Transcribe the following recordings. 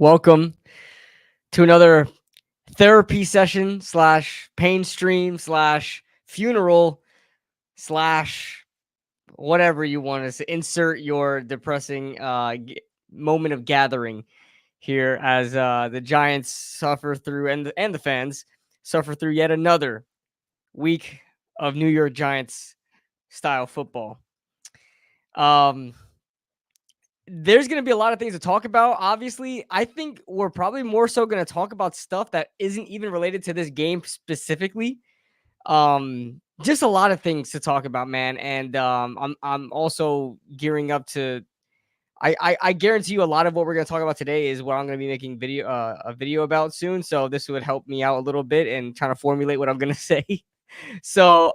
Welcome to another therapy session slash pain stream slash funeral slash whatever you want to say. Insert your depressing moment of gathering here as the Giants suffer through and the fans suffer through yet another week of New York Giants style football. There's going to be a lot of things to talk about. Obviously, I think we're probably more so going to talk about stuff that isn't even related to this game specifically. Just a lot of things to talk about, man. And I'm also gearing up to. I guarantee you a lot of what we're going to talk about today is what I'm going to be making a video about soon. So this would help me out a little bit and trying to formulate what I'm going to say. So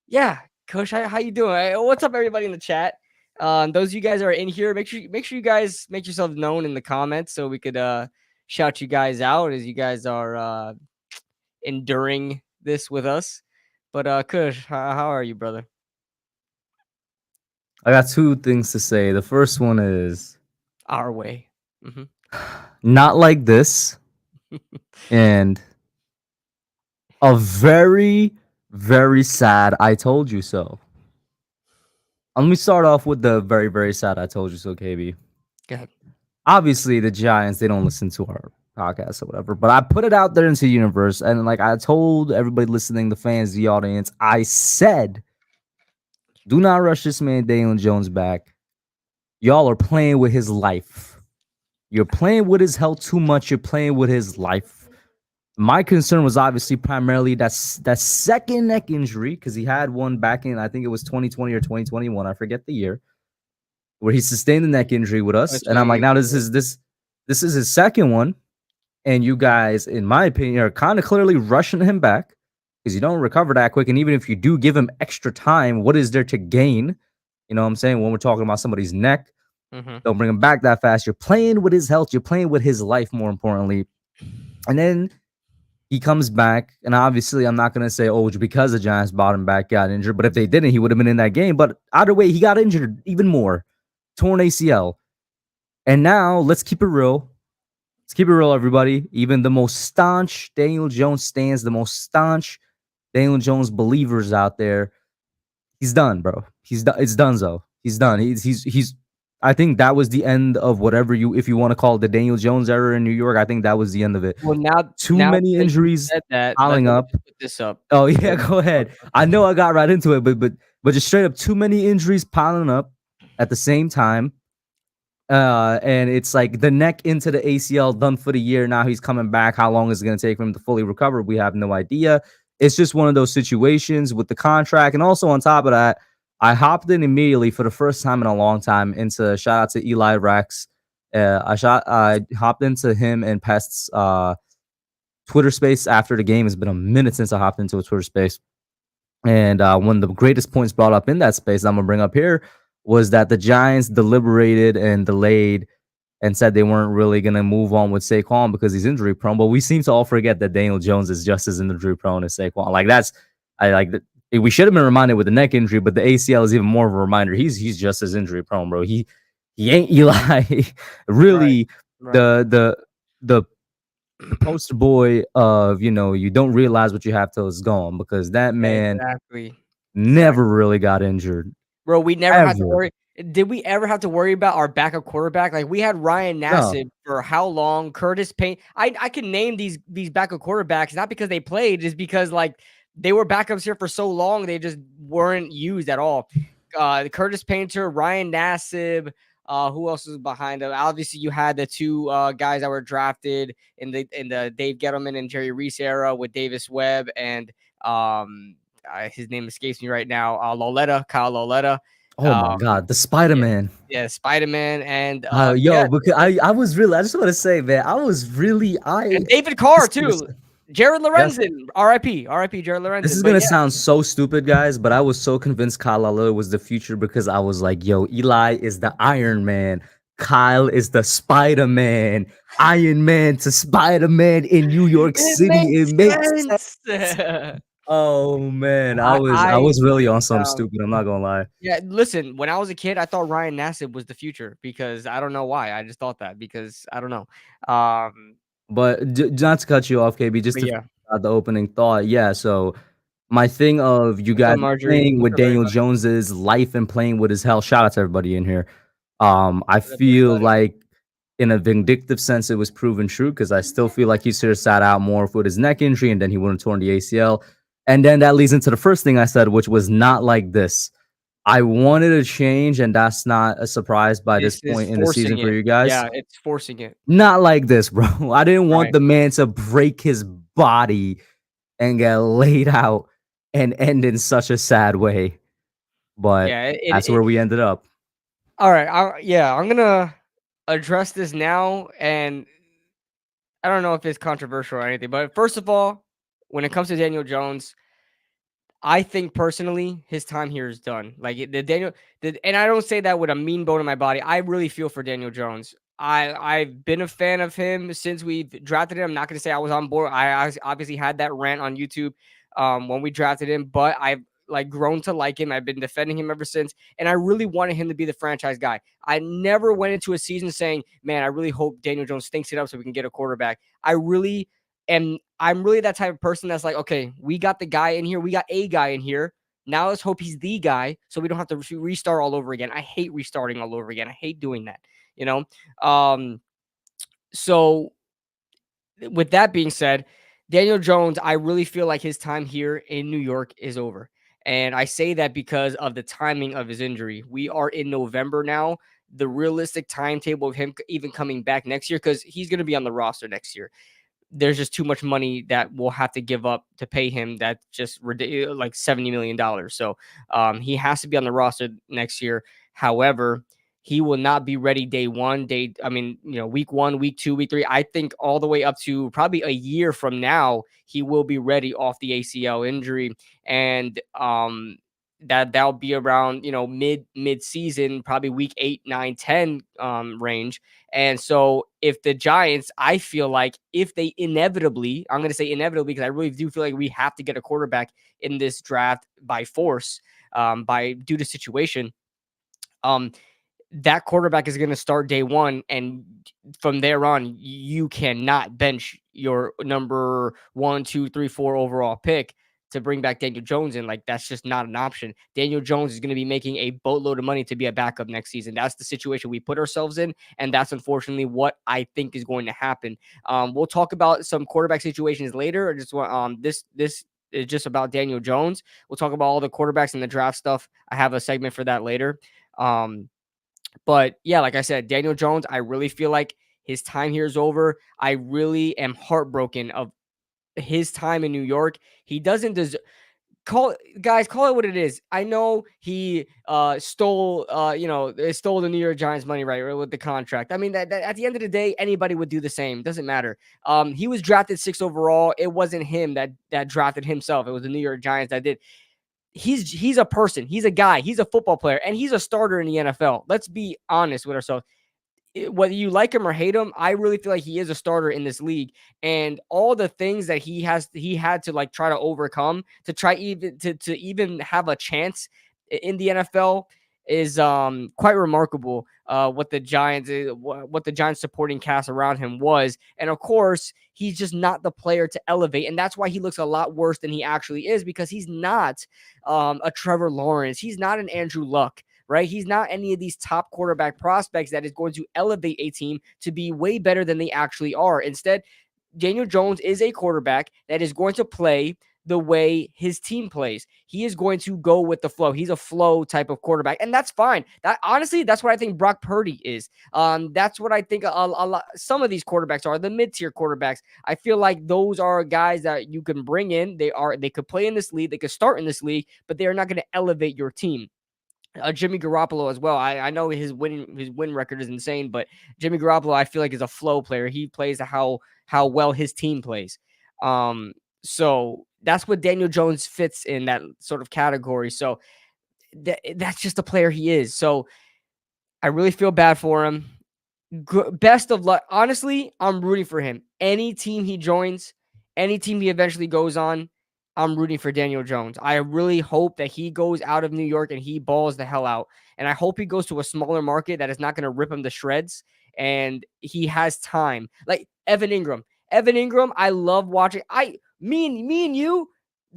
yeah, Coach, how you doing? What's up, everybody in the chat? Those of you guys are in here, make sure you guys make yourself known in the comments so we could shout you guys out as you guys are enduring this with us. But Kush, how are you, brother? I got two things to say. The first one is Our way. not like this, and a very, very sad I told you so. Let me start off with the very, very sad I told you so, KB. Go ahead. Obviously, the Giants, they don't listen to our podcast or whatever, but I put it out there into the universe, and like I told everybody listening, the fans, the audience, I said, do not rush this man Daniel Jones back. Y'all are playing with his life. You're playing with his health too much. You're playing with his life. My concern was obviously primarily that second neck injury, because he had one back in, I think it was 2020 or 2021. I forget the year, where he sustained the neck injury with us. And I'm like, now this is his second one. And you guys, in my opinion, are kind of clearly rushing him back because you don't recover that quick. And even if you do give him extra time, what is there to gain? You know what I'm saying? When we're talking about somebody's neck, don't bring him back that fast. You're playing with his health. You're playing with his life, more importantly. And then he comes back. And obviously, I'm not going to say, oh, because the Giants brought him back, got injured. But if they didn't, he would have been in that game. But either way, he got injured even more. Torn ACL. And now, let's keep it real. Let's keep it real, everybody. Even the most staunch Daniel Jones stands, the most staunch Daniel Jones believers out there, he's done, bro. He's done. It's donezo. He's done. He's. I think that was the end of whatever if you want to call it the Daniel Jones era in New York. I think that was the end of it. Well, now too many injuries piling up. Put this up. Oh yeah, go ahead. I know I got right into it, but just straight up, too many injuries piling up at the same time. And it's like the neck into the ACL done for the year. Now he's coming back. How long is it going to take for him to fully recover? We have no idea. It's just one of those situations with the contract. And also on top of that, I hopped in immediately for the first time in a long time into shout out to Eli Rex. I hopped into him and Pest's Twitter space after the game. It's been a minute since I hopped into a Twitter space. And one of the greatest points brought up in that space I'm going to bring up here was that the Giants deliberated and delayed and said they weren't really going to move on with Saquon because he's injury prone. But we seem to all forget that Daniel Jones is just as injury prone as Saquon. We should have been reminded with the neck injury, but the ACL is even more of a reminder. He's just as injury prone, bro. He ain't Eli. Really, right. The poster boy of, you don't realize what you have till it's gone, because that man never really got injured. Bro, we never had to worry. Did we ever have to worry about our backup quarterback? Like, we had Ryan Nassib for how long? Curtis Payne. I can name these backup quarterbacks not because they played, just because like they were backups here for so long they just weren't used at all. Curtis Painter, Ryan Nassib. Who else was behind them? Obviously, you had the two guys that were drafted in the Dave Gettleman and Jerry Reese era with Davis Webb and his name escapes me right now. Kyle Lauletta. Oh my God, the Spider-Man. Yeah, Spider-Man. And because I was really, I just want to say, man, and David Carr too. Jared Lorenzen, R.I.P. Jared Lorenzen. This is gonna sound so stupid, guys, but I was so convinced Kyle Lauletta was the future because I was like, yo, Eli is the Iron Man. Kyle is the Spider-Man. Iron Man to Spider-Man in New York City. It makes sense. Oh man, I I was I I was really on something um stupid. I'm not gonna lie. yeah, listen, when I was a kid, I thought Ryan Nassib was the future because I don't know why. I just thought that because I don't know. Um, But not to cut you off, KB, just but to yeah, finish out the opening thought. Yeah, so my thing of you what's up, guys Marjorie? playing What's with up, Daniel everybody? Jones's life and playing with his health. Shout out to everybody in here. I What's up, feel everybody? like in a vindictive sense, it was proven true because I still feel like he should have sat out more with his neck injury and then he wouldn't have torn the ACL. And then that leads into the first thing I said, which was not like this. I wanted a change, and that's not a surprise by this This is point in the season forcing for it. you guys. Yeah, it's forcing it. Not like this, bro. I didn't want Right. the man to break his body and get laid out and end in such a sad way. But Yeah, that's where we ended up. all right. Yeah, I'm gonna address this now, and I don't know if it's controversial or anything, but first of all, when it comes to Daniel Jones, I think personally his time here is done. Like and I don't say that with a mean bone in my body. I really feel for Daniel Jones. I've been a fan of him since we drafted him. I'm not gonna say I was on board. I obviously had that rant on YouTube when we drafted him, but I've like grown to like him. I've been defending him ever since, and I really wanted him to be the franchise guy. I never went into a season saying, "Man, I really hope Daniel Jones stinks it up so we can get a quarterback." I really and I'm really that type of person that's like, okay, we got the guy in here. We got a guy in here. Now let's hope he's the guy so we don't have to restart all over again. I hate restarting all over again. I hate doing that, you know? Um, so with that being said, Daniel Jones, I really feel like his time here in New York is over. And I say that because of the timing of his injury. We are in November now. The realistic timetable of him even coming back next year, because he's going to be on the roster next year, there's just too much money that we'll have to give up to pay him. That's just ridiculous, like $70 million. So he has to be on the roster next year. However, he will not be ready day one, week one, week two, week three. I think all the way up to probably a year from now, he will be ready off the ACL injury. And that'll be around, mid season, probably week 8, 9, 10 range. And so if the Giants, I feel like if they inevitably, I'm going to say inevitably, because I really do feel like we have to get a quarterback in this draft by force, by due to situation. Um, that quarterback is going to start day one. And from there on, you cannot bench your number 1, 2, 3, 4 overall pick to bring back Daniel Jones in. Like, that's just not an option. Daniel Jones is going to be making a boatload of money to be a backup next season. That's the situation we put ourselves in. And that's unfortunately what I think is going to happen. We'll talk about some quarterback situations later. I just want, this is just about Daniel Jones. We'll talk about all the quarterbacks and the draft stuff. I have a segment for that later. But yeah, like I said, Daniel Jones, I really feel like his time here is over. I really am heartbroken of his time in New York. He doesn't deserve. Call it what it is. I know he stole the New York Giants money, right, with the contract. I mean, that at the end of the day, anybody would do the same. Doesn't matter. He was drafted 6th overall. It wasn't him that drafted himself. It was the New York Giants that did. He's a person. He's a guy. He's a football player, and he's a starter in the NFL. Let's be honest with ourselves. Whether you like him or hate him, I really feel like he is a starter in this league. And all the things that he had to like try to overcome to try even to even have a chance in the NFL is quite remarkable. What the Giants supporting cast around him was, and of course he's just not the player to elevate, and that's why he looks a lot worse than he actually is, because he's not a Trevor Lawrence, he's not an Andrew Luck, right? He's not any of these top quarterback prospects that is going to elevate a team to be way better than they actually are. Instead, Daniel Jones is a quarterback that is going to play the way his team plays. He is going to go with the flow. He's a flow type of quarterback, and that's fine. That honestly, that's what I think Brock Purdy is. That's what I think a lot. Some of these quarterbacks are the mid-tier quarterbacks. I feel like those are guys that you can bring in. They could play in this league. They could start in this league, but they are not going to elevate your team. Jimmy Garoppolo as well. I know his win record is insane, but Jimmy Garoppolo I feel like is a flow player. He plays how well his team plays. So that's what Daniel Jones fits in that sort of category. So that's just the player he is. So I really feel bad for him. Best of luck. Honestly, I'm rooting for him. Any team he joins, any team he eventually goes on, I'm rooting for Daniel Jones. I really hope that he goes out of New York and he balls the hell out. And I hope he goes to a smaller market that is not going to rip him to shreds and he has time. Like Evan Ingram. Evan Ingram, I love watching. Me and you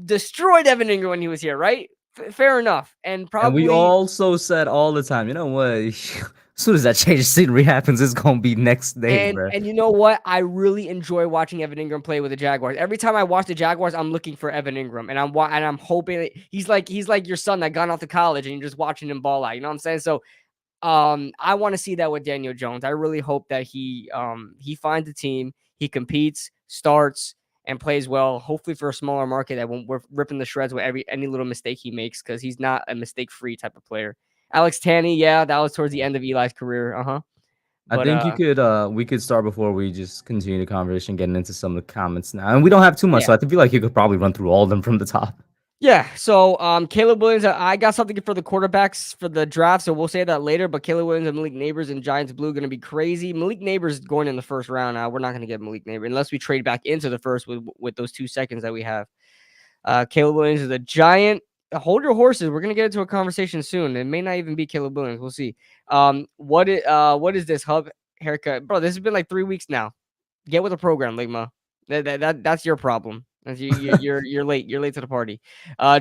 destroyed Evan Ingram when he was here, right? Fair enough. And And we probably also said all the time, you know what? As soon as that change of scenery happens, it's gonna be next day, and bro. and you know what? I really enjoy watching Evan Ingram play with the Jaguars. Every time I watch the Jaguars, I'm looking for Evan Ingram, and I'm hoping that he's like your son that got off to college, and you're just watching him ball out. You know what I'm saying? So I want to see that with Daniel Jones. I really hope that he finds a team, he competes, starts, and plays well. Hopefully for a smaller market that won't we're ripping the shreds with any little mistake he makes because he's not a mistake free type of player. Alex Tanney, yeah, that was towards the end of Eli's career. I But think you could we could start before we just continue the conversation, getting into some of the comments now. And we don't have too much, yeah. so I feel like you could probably run through all of them from the top. Yeah, so Caleb Williams, I got something for the quarterbacks for the draft, so we'll say that later. But Caleb Williams and Malik Neighbors and Giants Blue going to be crazy. Malik Neighbors going in the first round. We're not going to get Malik Neighbors unless we trade back into the first with those 2 seconds that we have. Caleb Williams is a giant. Hold your horses. We're gonna get into a conversation soon. It may not even be Caleb Williams. We'll see. What is this hub haircut, bro? This has been like 3 weeks now. Get with the program, Ligma. That's your problem. You're late. You're late to the party.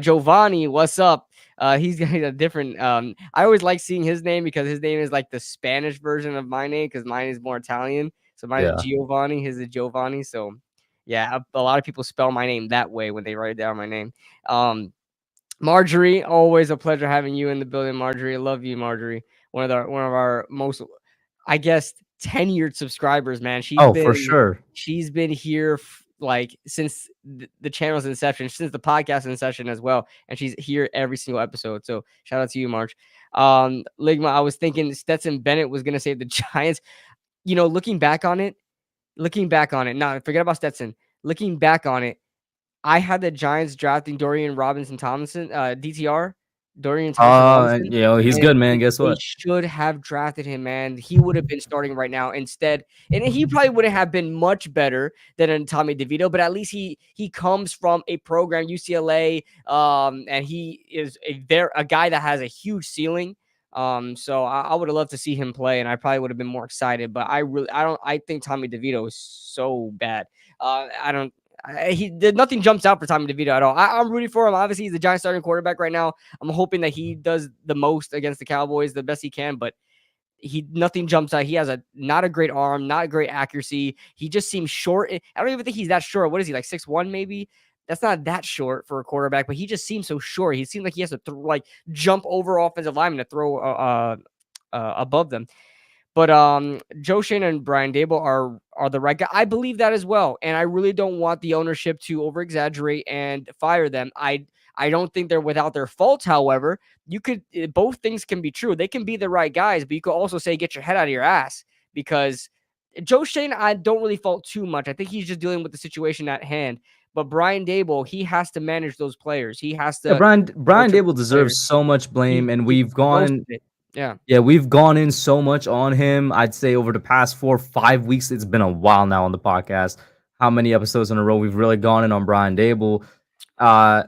Giovanni, what's up? He's got a different. I always like seeing his name because his name is like the Spanish version of my name because mine is more Italian. So mine is Yeah. Giovanni. His is Giovanni. So yeah, a lot of people spell my name that way when they write down my name. Um, Marjorie, always a pleasure having you in the building, Marjorie. I love you, Marjorie. One of our most, I guess, tenured subscribers, man. Oh, for sure. She's been here like since the channel's inception, since the podcast inception as well, and she's here every single episode. So shout out to you, Marge. Ligma, I was thinking Stetson Bennett was gonna save the Giants. You know, looking back on it, no, forget about Stetson. Looking back on it, I had the Giants drafting Dorian Robinson Tomlinson, DTR, Dorian Thompson Robinson, You know, he's and good, man. Guess they what? should have drafted him, man. He would have been starting right now instead, and he probably wouldn't have been much better than a Tommy DeVito, but at least he comes from a program, UCLA, and he is a guy that has a huge ceiling. So I would have loved to see him play, and I probably would have been more excited. But I think Tommy DeVito is so bad. I don't. Nothing jumps out for Tommy DeVito at all. I'm rooting for him. Obviously, he's the Giants starting quarterback right now. I'm hoping that he does the most against the Cowboys, the best he can. But nothing jumps out. He has not a great arm, not great accuracy. He just seems short. I don't even think he's that short. What is he, like 6'1", maybe? That's not that short for a quarterback, but he just seems so short. He seems like he has to jump over offensive linemen to throw above them. But Joe Shane and Brian Dable are the right guy. I believe that as well, and I really don't want the ownership to over exaggerate and fire them. I don't think they're without their faults. However, both things can be true. They can be the right guys, but you could also say get your head out of your ass because Joe Shane, I don't really fault too much. I think he's just dealing with the situation at hand. But Brian Dable, he has to manage those players. He has Yeah, to Brian coach up Dable the players. deserves so much blame, and He we've most gone of it. Yeah. yeah, we've gone in so much on him. I'd say over the past 4 or 5 weeks, it's been a while now on the podcast. How many episodes in a row we've really gone in on Brian Dable? Uh,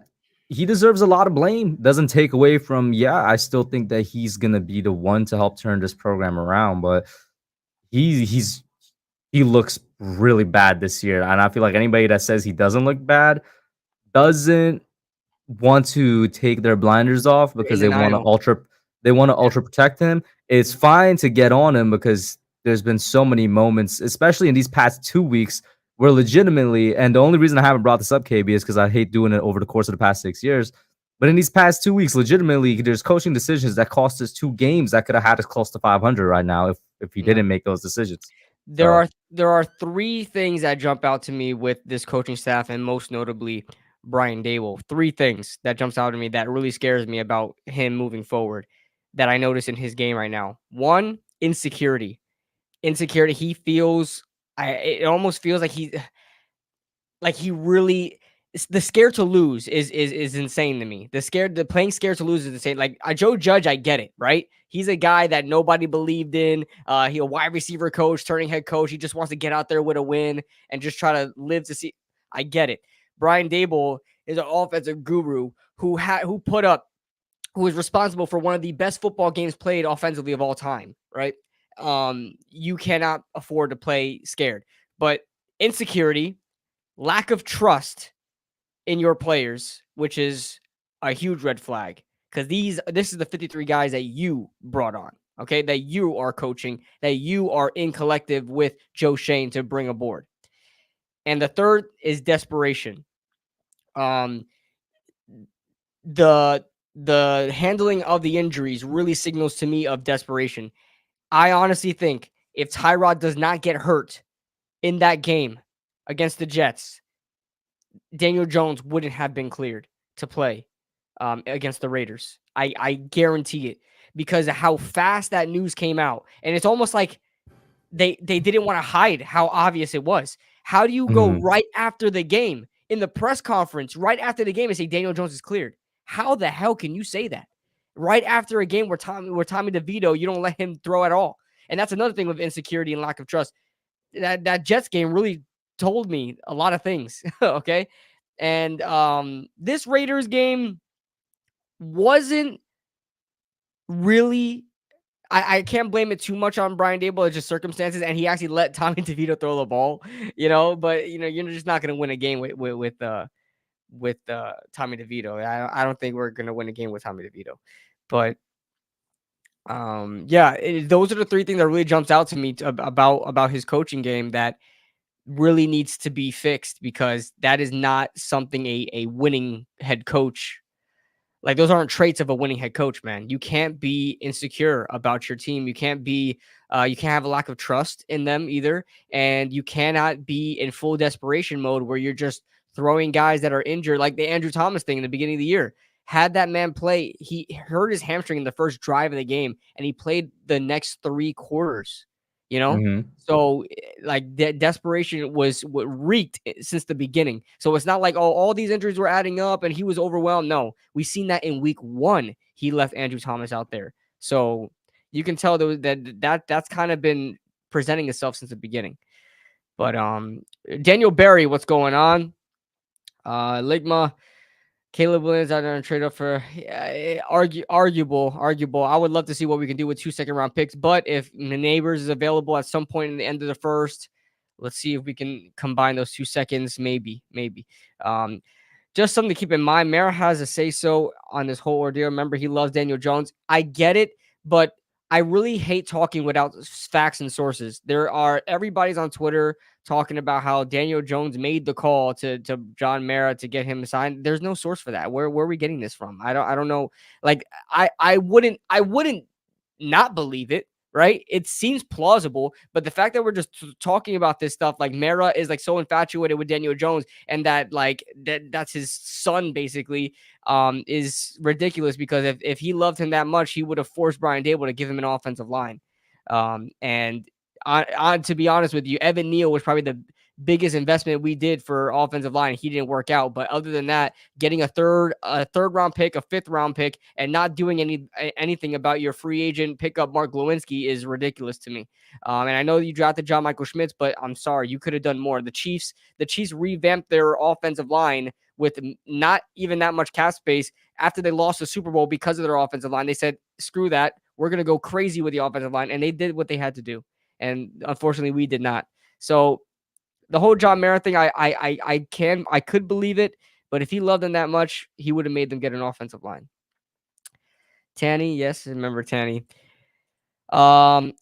he deserves a lot of blame. Doesn't take away from, yeah, I still think that he's gonna be the one to help turn this program around, but he's he looks really bad this year. And I feel like anybody that says he doesn't look bad doesn't want to take their blinders off You're because in denial. they want to Yeah. ultra protect him. It's fine to get on him because there's been so many moments, especially in these past 2 weeks, where legitimately, and the only reason I haven't brought this up, KB, is because I hate doing it over the course of the past 6 years. But in these past 2 weeks, legitimately, there's coaching decisions that cost us 2 games that could have had us close to 500 right now if he Yeah. didn't make those decisions. There So are there are 3 things that jump out to me with this coaching staff and most notably Brian Dable. 3 things that jumps out to me that really scares me about him moving forward that I notice in his game right now. 1, insecurity. Insecurity. He feels it almost feels like he really the scared to lose is insane to me. The playing scared to lose is insane. Like Joe Judge, I get it, right? He's a guy that nobody believed in. He a wide receiver coach, turning head coach. He just wants to get out there with a win and just try to live to see. I get it. Brian Dable, is an offensive guru who put up who is responsible for one of the best football games played offensively of all time, right? You cannot afford to play scared. But insecurity, lack of trust in your players, which is a huge red flag. Because this is the 53 guys that you brought on, okay? That you are coaching, that you are in collective with Joe Shane to bring aboard. And the third is desperation. Um, the the handling of the injuries really signals to me of desperation. I honestly think if Tyrod does not get hurt in that game against the Jets, Daniel Jones wouldn't have been cleared to play against the Raiders. I guarantee it because of how fast that news came out. And it's almost like they didn't want to hide how obvious it was. How do you go Mhm. right after the game in the press conference, right after the game and say Daniel Jones is cleared? How the hell can you say that? Right after a game where Tommy DeVito, you don't let him throw at all. And that's another thing with insecurity and lack of trust. That Jets game really told me a lot of things. Okay. And this Raiders game wasn't really I can't blame it too much on Brian Dable. It's just circumstances, and he actually let Tommy DeVito throw the ball, But you're just not going to win a game with Tommy DeVito. I don't think we're going to win a game with Tommy DeVito, but yeah, those are the three things that really jumps out to me about his coaching game that really needs to be fixed because that is not something a winning head coach. Like those aren't traits of a winning head coach, man. You can't be insecure about your team. You can't have a lack of trust in them either. And you cannot be in full desperation mode where you're just throwing guys that are injured, like the Andrew Thomas thing in the beginning of the year. Had that man play, he hurt his hamstring in the first drive of the game and he played the next 3 quarters, you know? Mhm. So, like, desperation was what reeked since the beginning. So it's not like, oh, all these injuries were adding up and he was overwhelmed. No, we seen that in week 1. He left Andrew Thomas out there. So you can tell that's kind of been presenting itself since the beginning. But Daniel Barry, what's going on? Ligma, Caleb Williams out there and trade up for arguable. I would love to see what we can do with 2 second-round picks. But if Neighbors is available at some point in the end of the first, let's see if we can combine those 2 seconds. Maybe. Just something to keep in mind. Mara has a say-so on this whole ordeal. Remember, he loves Daniel Jones. I get it, but I really hate talking without facts and sources. Everybody's on Twitter talking about how Daniel Jones made the call to John Mara to get him signed. There's no source for that. Where are we getting this from? I don't know. Like I wouldn't not believe it, right? It seems plausible, but the fact that we're just talking about this stuff, like Mara is like so infatuated with Daniel Jones and that like that's his son basically, is ridiculous because if he loved him that much, he would have forced Brian Dable to give him an offensive line. And to be honest with you, Evan Neal was probably the biggest investment we did for offensive line. He didn't work out, but other than that, getting a third round pick, a 5th round pick, and not doing anything about your free agent pickup Mark Lewinsky is ridiculous to me. And I know you drafted John Michael Schmitz, but I'm sorry, you could have done more. The Chiefs revamped their offensive line with not even that much cap space after they lost the Super Bowl because of their offensive line. They said, "Screw that, we're gonna go crazy with the offensive line," and they did what they had to do. And unfortunately, we did not. So the whole John Mara thing, I could believe it, but if he loved them that much, he would have made them get an offensive line. Tanny, yes, remember Tanny. Um,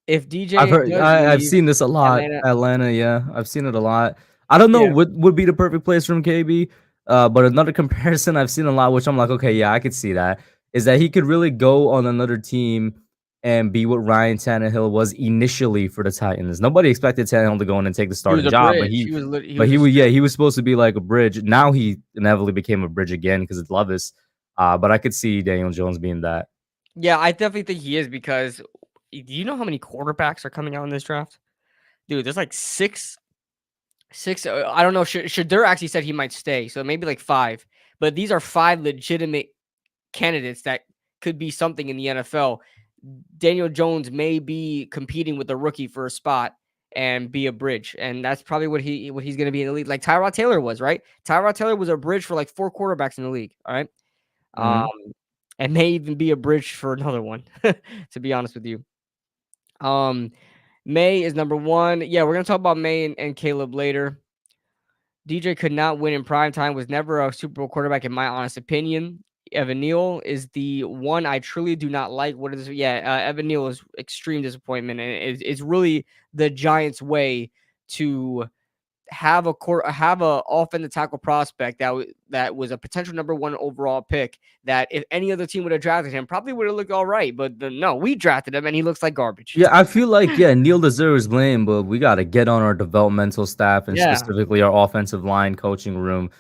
if I've DJ heard does I've leave seen this a lot. Atlanta, Atlanta, yeah. I've seen it a lot. I don't know yeah, what would be the perfect place from KB. But another comparison I've seen a lot, which I'm like, okay, yeah, I could see that, is that he could really go on another team and be what Ryan Tannehill was initially for the Titans. Nobody expected Tannehill to go in and take the he was starting a job, bridge. He but was he a was yeah, straight. he was supposed to be like a bridge. Now he inevitably became a bridge again because it's Levis. But I could see Daniel Jones being that. Yeah, I definitely think he is because do you know how many quarterbacks are coming out in this draft? Dude, there's like six. I don't know. Shadur actually said he might stay, so maybe like 5. But these are 5 legitimate candidates that could be something in the NFL. Daniel Jones may be competing with a rookie for a spot, and be a bridge. And that's probably what he's going to be in the league. Like Tyrod Taylor was, right? Tyrod Taylor was a bridge for like 4 quarterbacks in the league. All right. Mhm. And may even be a bridge for another one, to be honest with you. May is number 1. Yeah, we're gonna talk about May and Caleb later. DJ could not win in prime time, was never a Super Bowl quarterback, in my honest opinion. Evan Neal is the one I truly do not like. What is yeah? Evan Neal is extreme disappointment, and it's really the Giants' way to have a offensive tackle prospect that was a potential number 1 overall pick. That if any other team would have drafted him, probably would have looked all right. But no, we drafted him, and he looks like garbage. Yeah, I feel like Neil deserves blame, but we gotta get on our developmental staff and Yeah, specifically our offensive line coaching room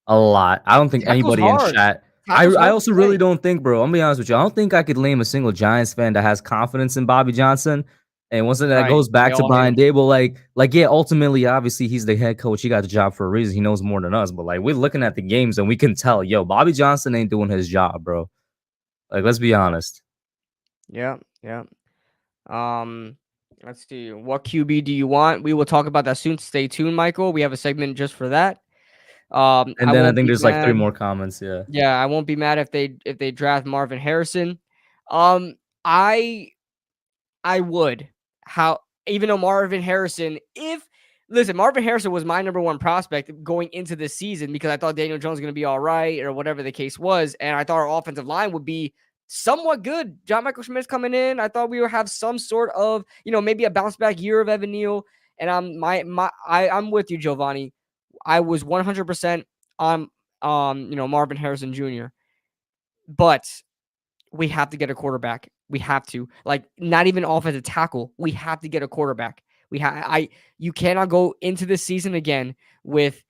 a lot. I don't think tackle's anybody in hard. chat. Tackle's I hard to also really play. don't think, bro. I'm gonna be honest with you. I don't think I could name a single Giants fan that has confidence in Bobby Johnson. And once that Right, goes they back to all hate Brian him. Dable, yeah, ultimately, obviously, he's the head coach. He got the job for a reason. He knows more than us. But like, we're looking at the games and we can tell, yo, Bobby Johnson ain't doing his job, bro. Like, let's be honest. Yeah, yeah. Um, let's see. What QB do you want? We will talk about that soon. Stay tuned, Michael. We have a segment just for that. And I then I won't think be there's like three mad. more comments. Yeah. Yeah, I won't be mad if they draft Marvin Harrison. Um, I I would. How even though Marvin Harrison, if listen, Marvin Harrison was my number 1 prospect going into this season because I thought Daniel Jones was going to be all right or whatever the case was, and I thought our offensive line would be somewhat good. John Michael Schmidt's coming in. I thought we would have some sort of, maybe a bounce back year of Evan Neal. And I'm with you, Giovanni. I was 100% on Marvin Harrison Jr. But we have to get a quarterback. We have to. Like, not even offensive tackle. We have to get a quarterback. You cannot go into this season again with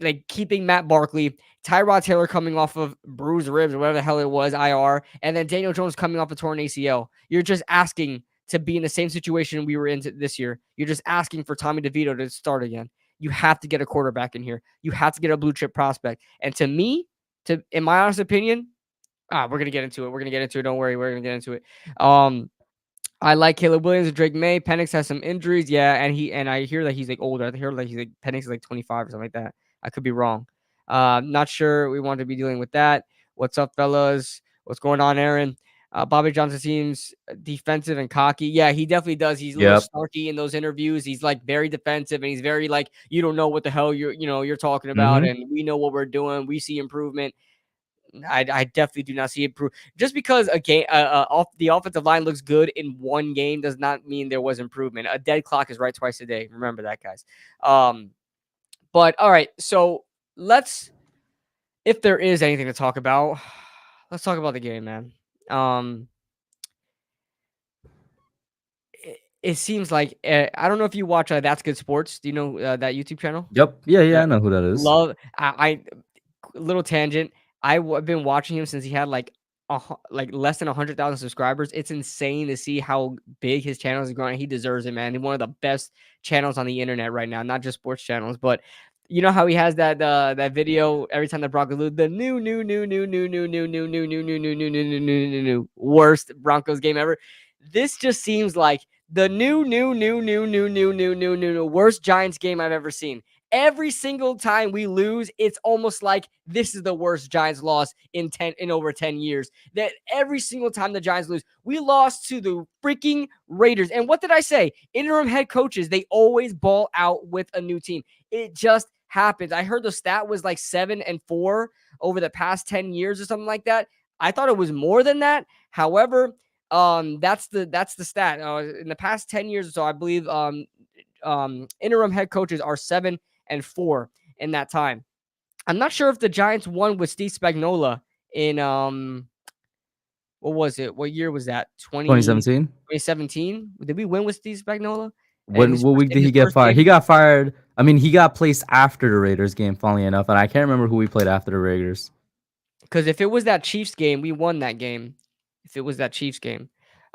like keeping Matt Barkley, Tyrod Taylor coming off of bruised ribs or whatever the hell it was, IR, and then Daniel Jones coming off a torn ACL. You're just asking to be in the same situation we were in this year. You're just asking for Tommy DeVito to start again. You have to get a quarterback in here. You have to get a blue chip prospect. And to me, in my honest opinion, we're gonna get into it. We're gonna get into it. Don't worry, we're gonna get into it. I like Caleb Williams and Drake May. Penix has some injuries, yeah, and I hear that he's like older. I hear like he's like Penix is like 25 or something like that. I could be wrong. Not sure we want to be dealing with that. What's up, fellas? What's going on, Aaron? Bobby Johnson seems defensive and cocky. Yeah, he definitely does. He's a little Yep. snarky in those interviews. He's like very defensive and he's very like, you don't know what the hell you're talking about, Mm-hmm. and we know what we're doing. We see improvement. I definitely do not see it improve. Just because a game, off the offensive line looks good in one game does not mean there was improvement. A dead clock is right twice a day. Remember that, guys. But all right, so let's, if there is anything to talk about, let's talk about the game, man. Um, it seems like I don't know if you watch That's Good Sports. Do you know that YouTube channel? Yep. Yeah, yeah, Uh, I know who that is. love I little tangent. I've been watching him since he had like like less than 100,000 subscribers. It's insane to see how big his channel is growing. He deserves it, man. He's one of the best channels on the internet right now, not just sports channels, but you know how he has that video every time the Broncos lose, the new worst Broncos game ever. This just seems like the new worst Giants game I've ever seen. Every single time we lose, it's almost like this is the worst Giants loss in over 10 years. That every single time the Giants lose, we lost to the freaking Raiders. And what did I say? Interim head coaches, they always ball out with a new team. It just happens. I heard the stat was like 7-4 over the past 10 years or something like that. I thought it was more than that. However, that's the stat. In the past 10 years or so, I believe interim head coaches are 7-4 in that time. I'm not sure if the Giants won with Steve Spagnuolo in what was it? What year was that? 2017. 2017? Did we win with Steve Spagnuolo? And What week in did his he get first fired? He game? got fired. I mean, he got placed after the Raiders game, funnily enough, and I can't remember who we played after the Raiders. Because if it was that Chiefs game, we won that game. If it was that Chiefs game,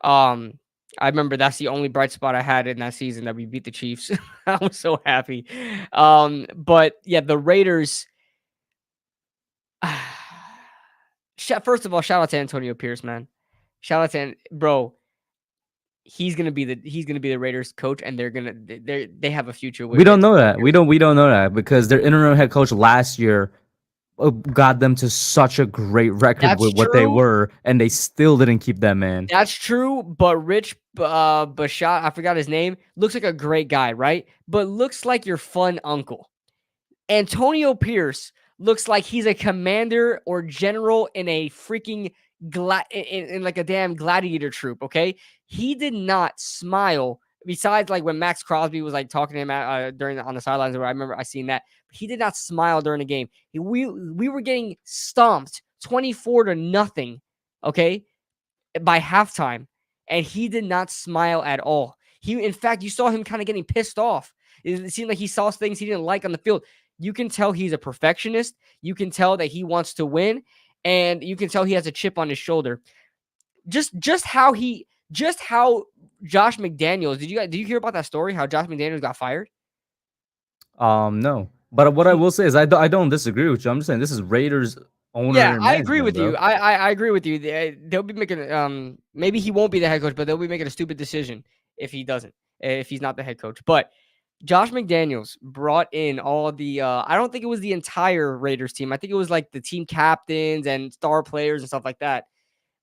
um, I remember that's the only bright spot I had in that season that we beat the Chiefs. I was so happy. But yeah, the Raiders. First of all, shout out to Antonio Pierce, man. Shout out to bro. he's gonna be the Raiders coach, and they have a future We with don't know Antonio that. We Pierce. don't know that because their interim head coach last year got them to such a great record That's with what they true. were, and they still didn't keep that man. That's true, but Rich Bashat, I forgot his name, looks like a great guy, right? But looks like your fun uncle. Antonio Pierce looks like he's a commander or general in a freaking in like a damn gladiator troop. Okay, he did not smile. Besides, like when Max Crosby was like talking to him on the sidelines, where I remember I seen that he did not smile during the game. We were getting stomped 24-0. Okay, by halftime, and he did not smile at all. In fact, you saw him kind of getting pissed off. It seemed like he saw things he didn't like on the field. You can tell he's a perfectionist. You can tell that he wants to win, and you can tell he has a chip on his shoulder. Just how Josh McDaniels. Did you hear about that story? How Josh McDaniels got fired? No. But what I He will say is I don't disagree with you. I'm just saying this is Raiders owner Yeah, and I agree management, with you. bro. I agree with you. They'll be making maybe he won't be the head coach, but they'll be making a stupid decision if he doesn't, if he's not the head coach. But Josh McDaniels brought in all the I don't think it was the entire Raiders team. I think it was like the team captains and star players and stuff like that.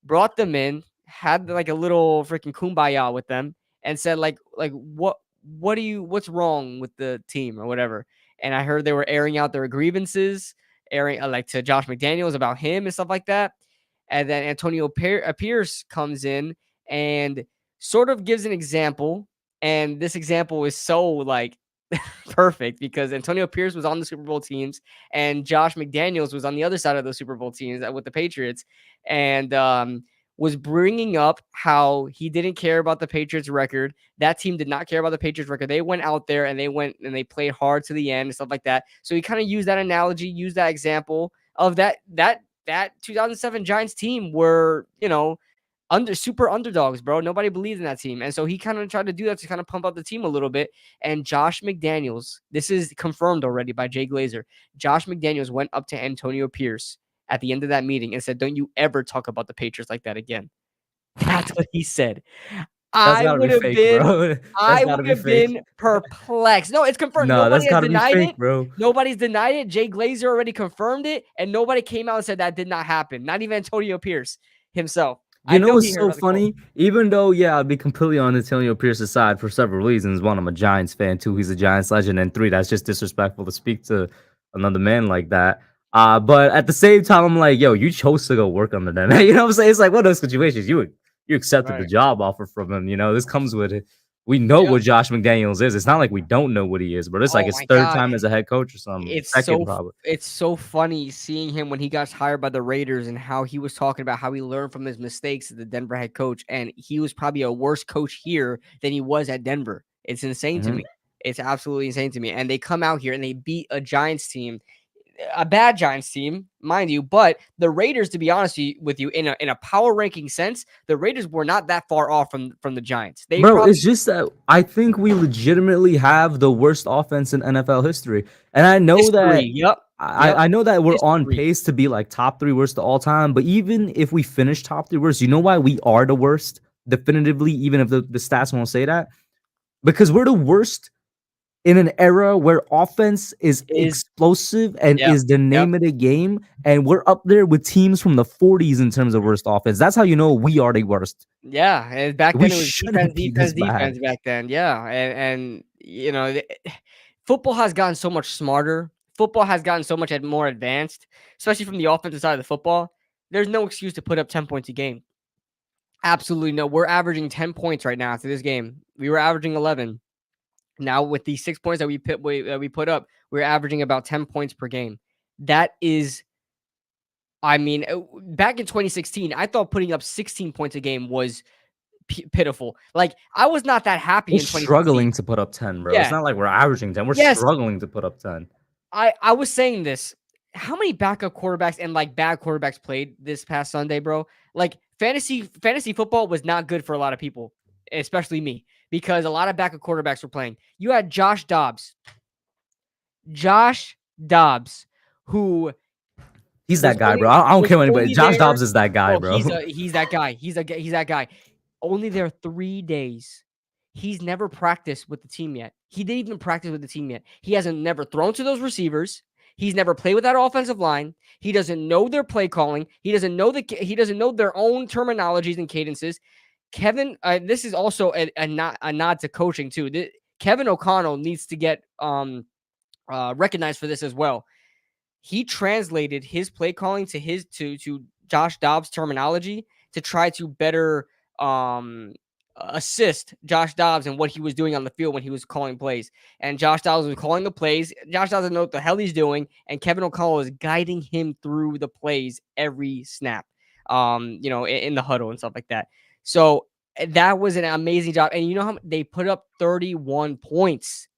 Brought them in, had like a little freaking kumbaya with them, and said like what's wrong with the team or whatever. And I heard they were airing out their grievances, airing like to Josh McDaniels about him and stuff like that. And then Antonio Pierce comes in and sort of gives an example, and this example is so like perfect because Antonio Pierce was on the Super Bowl teams and Josh McDaniels was on the other side of the Super Bowl teams with the Patriots, and was bringing up how he didn't care about the Patriots record. That team did not care about the Patriots record. They went out there and they played hard to the end and stuff like that. So he kind of used that analogy, used that example of that 2007 Giants team were, super underdogs, bro. Nobody believed in that team. And so he kind of tried to do that to kind of pump up the team a little bit. And Josh McDaniels, this is confirmed already by Jay Glazer. Josh McDaniels went up to Antonio Pierce at the end of that meeting and said, "Don't you ever talk about the Patriots like that again." That's what he said. That's I gotta be would have fake, been bro. That's I gotta would be have fake. been perplexed. No, it's confirmed. No, that's Nobody has gotta be denied fake, it. bro. Nobody's denied it. Jay Glazer already confirmed it, and nobody came out and said that did not happen. Not even Antonio Pierce himself. You I know know what's he heard so about the quote. funny? Even though, yeah, I'd be completely on Antonio Pierce's side for several reasons. One, I'm a Giants fan. Two, he's a Giants legend. And three, that's just disrespectful to speak to another man like that. But at the same time, I'm like, yo, you chose to go work under them. You know what I'm saying? It's like one of those situations. You accepted the Right. job offer from him. You know, this comes with it. We know Yep. what Josh McDaniels is. It's not like we don't know what he is, but it's like Oh his my third god. time as a head coach or something. Second, probably. It's so funny seeing him when he got hired by the Raiders and how he was talking about how he learned from his mistakes as the Denver head coach, and he was probably a worse coach here than he was at Denver. It's insane to Mhm. me. It's absolutely insane to me. And they come out here and they beat a Giants team, a bad Giants team, mind you, but the Raiders, to be honest with you, in a power ranking sense, the Raiders were not that far off from the Giants. They Bro, it's probably just that I think we legitimately have the worst offense in NFL history. And I know that history. Yep. I, Yep. I know that we're on History pace to be like top three worst of all time, but even if we finish top three worst, you know why we are the worst? Definitively, even if the stats won't say that. Because we're the worst in an era where offense is is explosive and yep. is the Yep. name of the game. And we're up there with teams from the 40s in terms of worst offense. That's how you know we are the worst. Yeah, and back We then it was defense, shouldn't be this defense, bad. defense back then. Yeah, and football has gotten so much smarter. Football has gotten so much more advanced, especially from the offensive side of the football. There's no excuse to put up 10 points a game. Absolutely no. We're averaging 10 points right now after this game. We were averaging 11. Now with the 6 points that we put up, we're averaging about 10 points per game. That is, I mean, back in 2016, I thought putting up 16 points a game was pitiful. Like I was not that happy We're in 2016. struggling to put up 10, bro. It's Yeah. not like we're averaging 10. We're Yes. struggling to put up 10. I was saying this. How many backup quarterbacks and like bad quarterbacks played this past Sunday, bro? Like fantasy football was not good for a lot of people, especially me, because a lot of backup quarterbacks were playing. You had Josh Dobbs, who He's was that guy, bro. only I don't was care what anybody. only Josh there. Dobbs is that guy, Oh, bro. he's that guy. He's that guy. Only there 3 days. He's never practiced with the team yet. He didn't even practice with the team yet. He hasn't never thrown to those receivers. He's never played with that offensive line. He doesn't know their play calling. He doesn't know their own terminologies and cadences. Kevin, this is also a nod to coaching too. Kevin O'Connell needs to get recognized for this as well. He translated his play calling to Josh Dobbs' terminology to try to better assist Josh Dobbs in what he was doing on the field when he was calling plays. And Josh Dobbs was calling the plays. Josh doesn't know what the hell he's doing, and Kevin O'Connell is guiding him through the plays every snap. In the huddle and stuff like that. So that was an amazing job. And you know how they put up 31 points.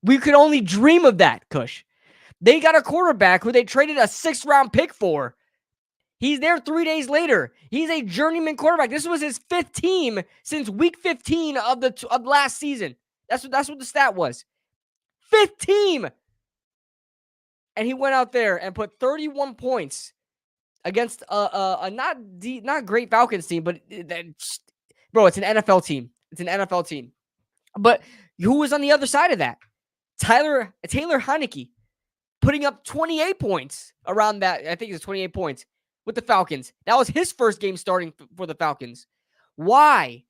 We could only dream of that, Kush. They got a quarterback who they traded a 6th-round pick for. He's there 3 days later. He's a journeyman quarterback. This was his 5th team since week 15 of last season. That's what the stat was. 5th team. And he went out there and put 31 points against a not great Falcons team, but bro, it's an NFL team. It's an NFL team. But who was on the other side of that? Taylor Heinicke putting up 28 points around that. I think it was 28 points with the Falcons. That was his first game starting for the Falcons. Why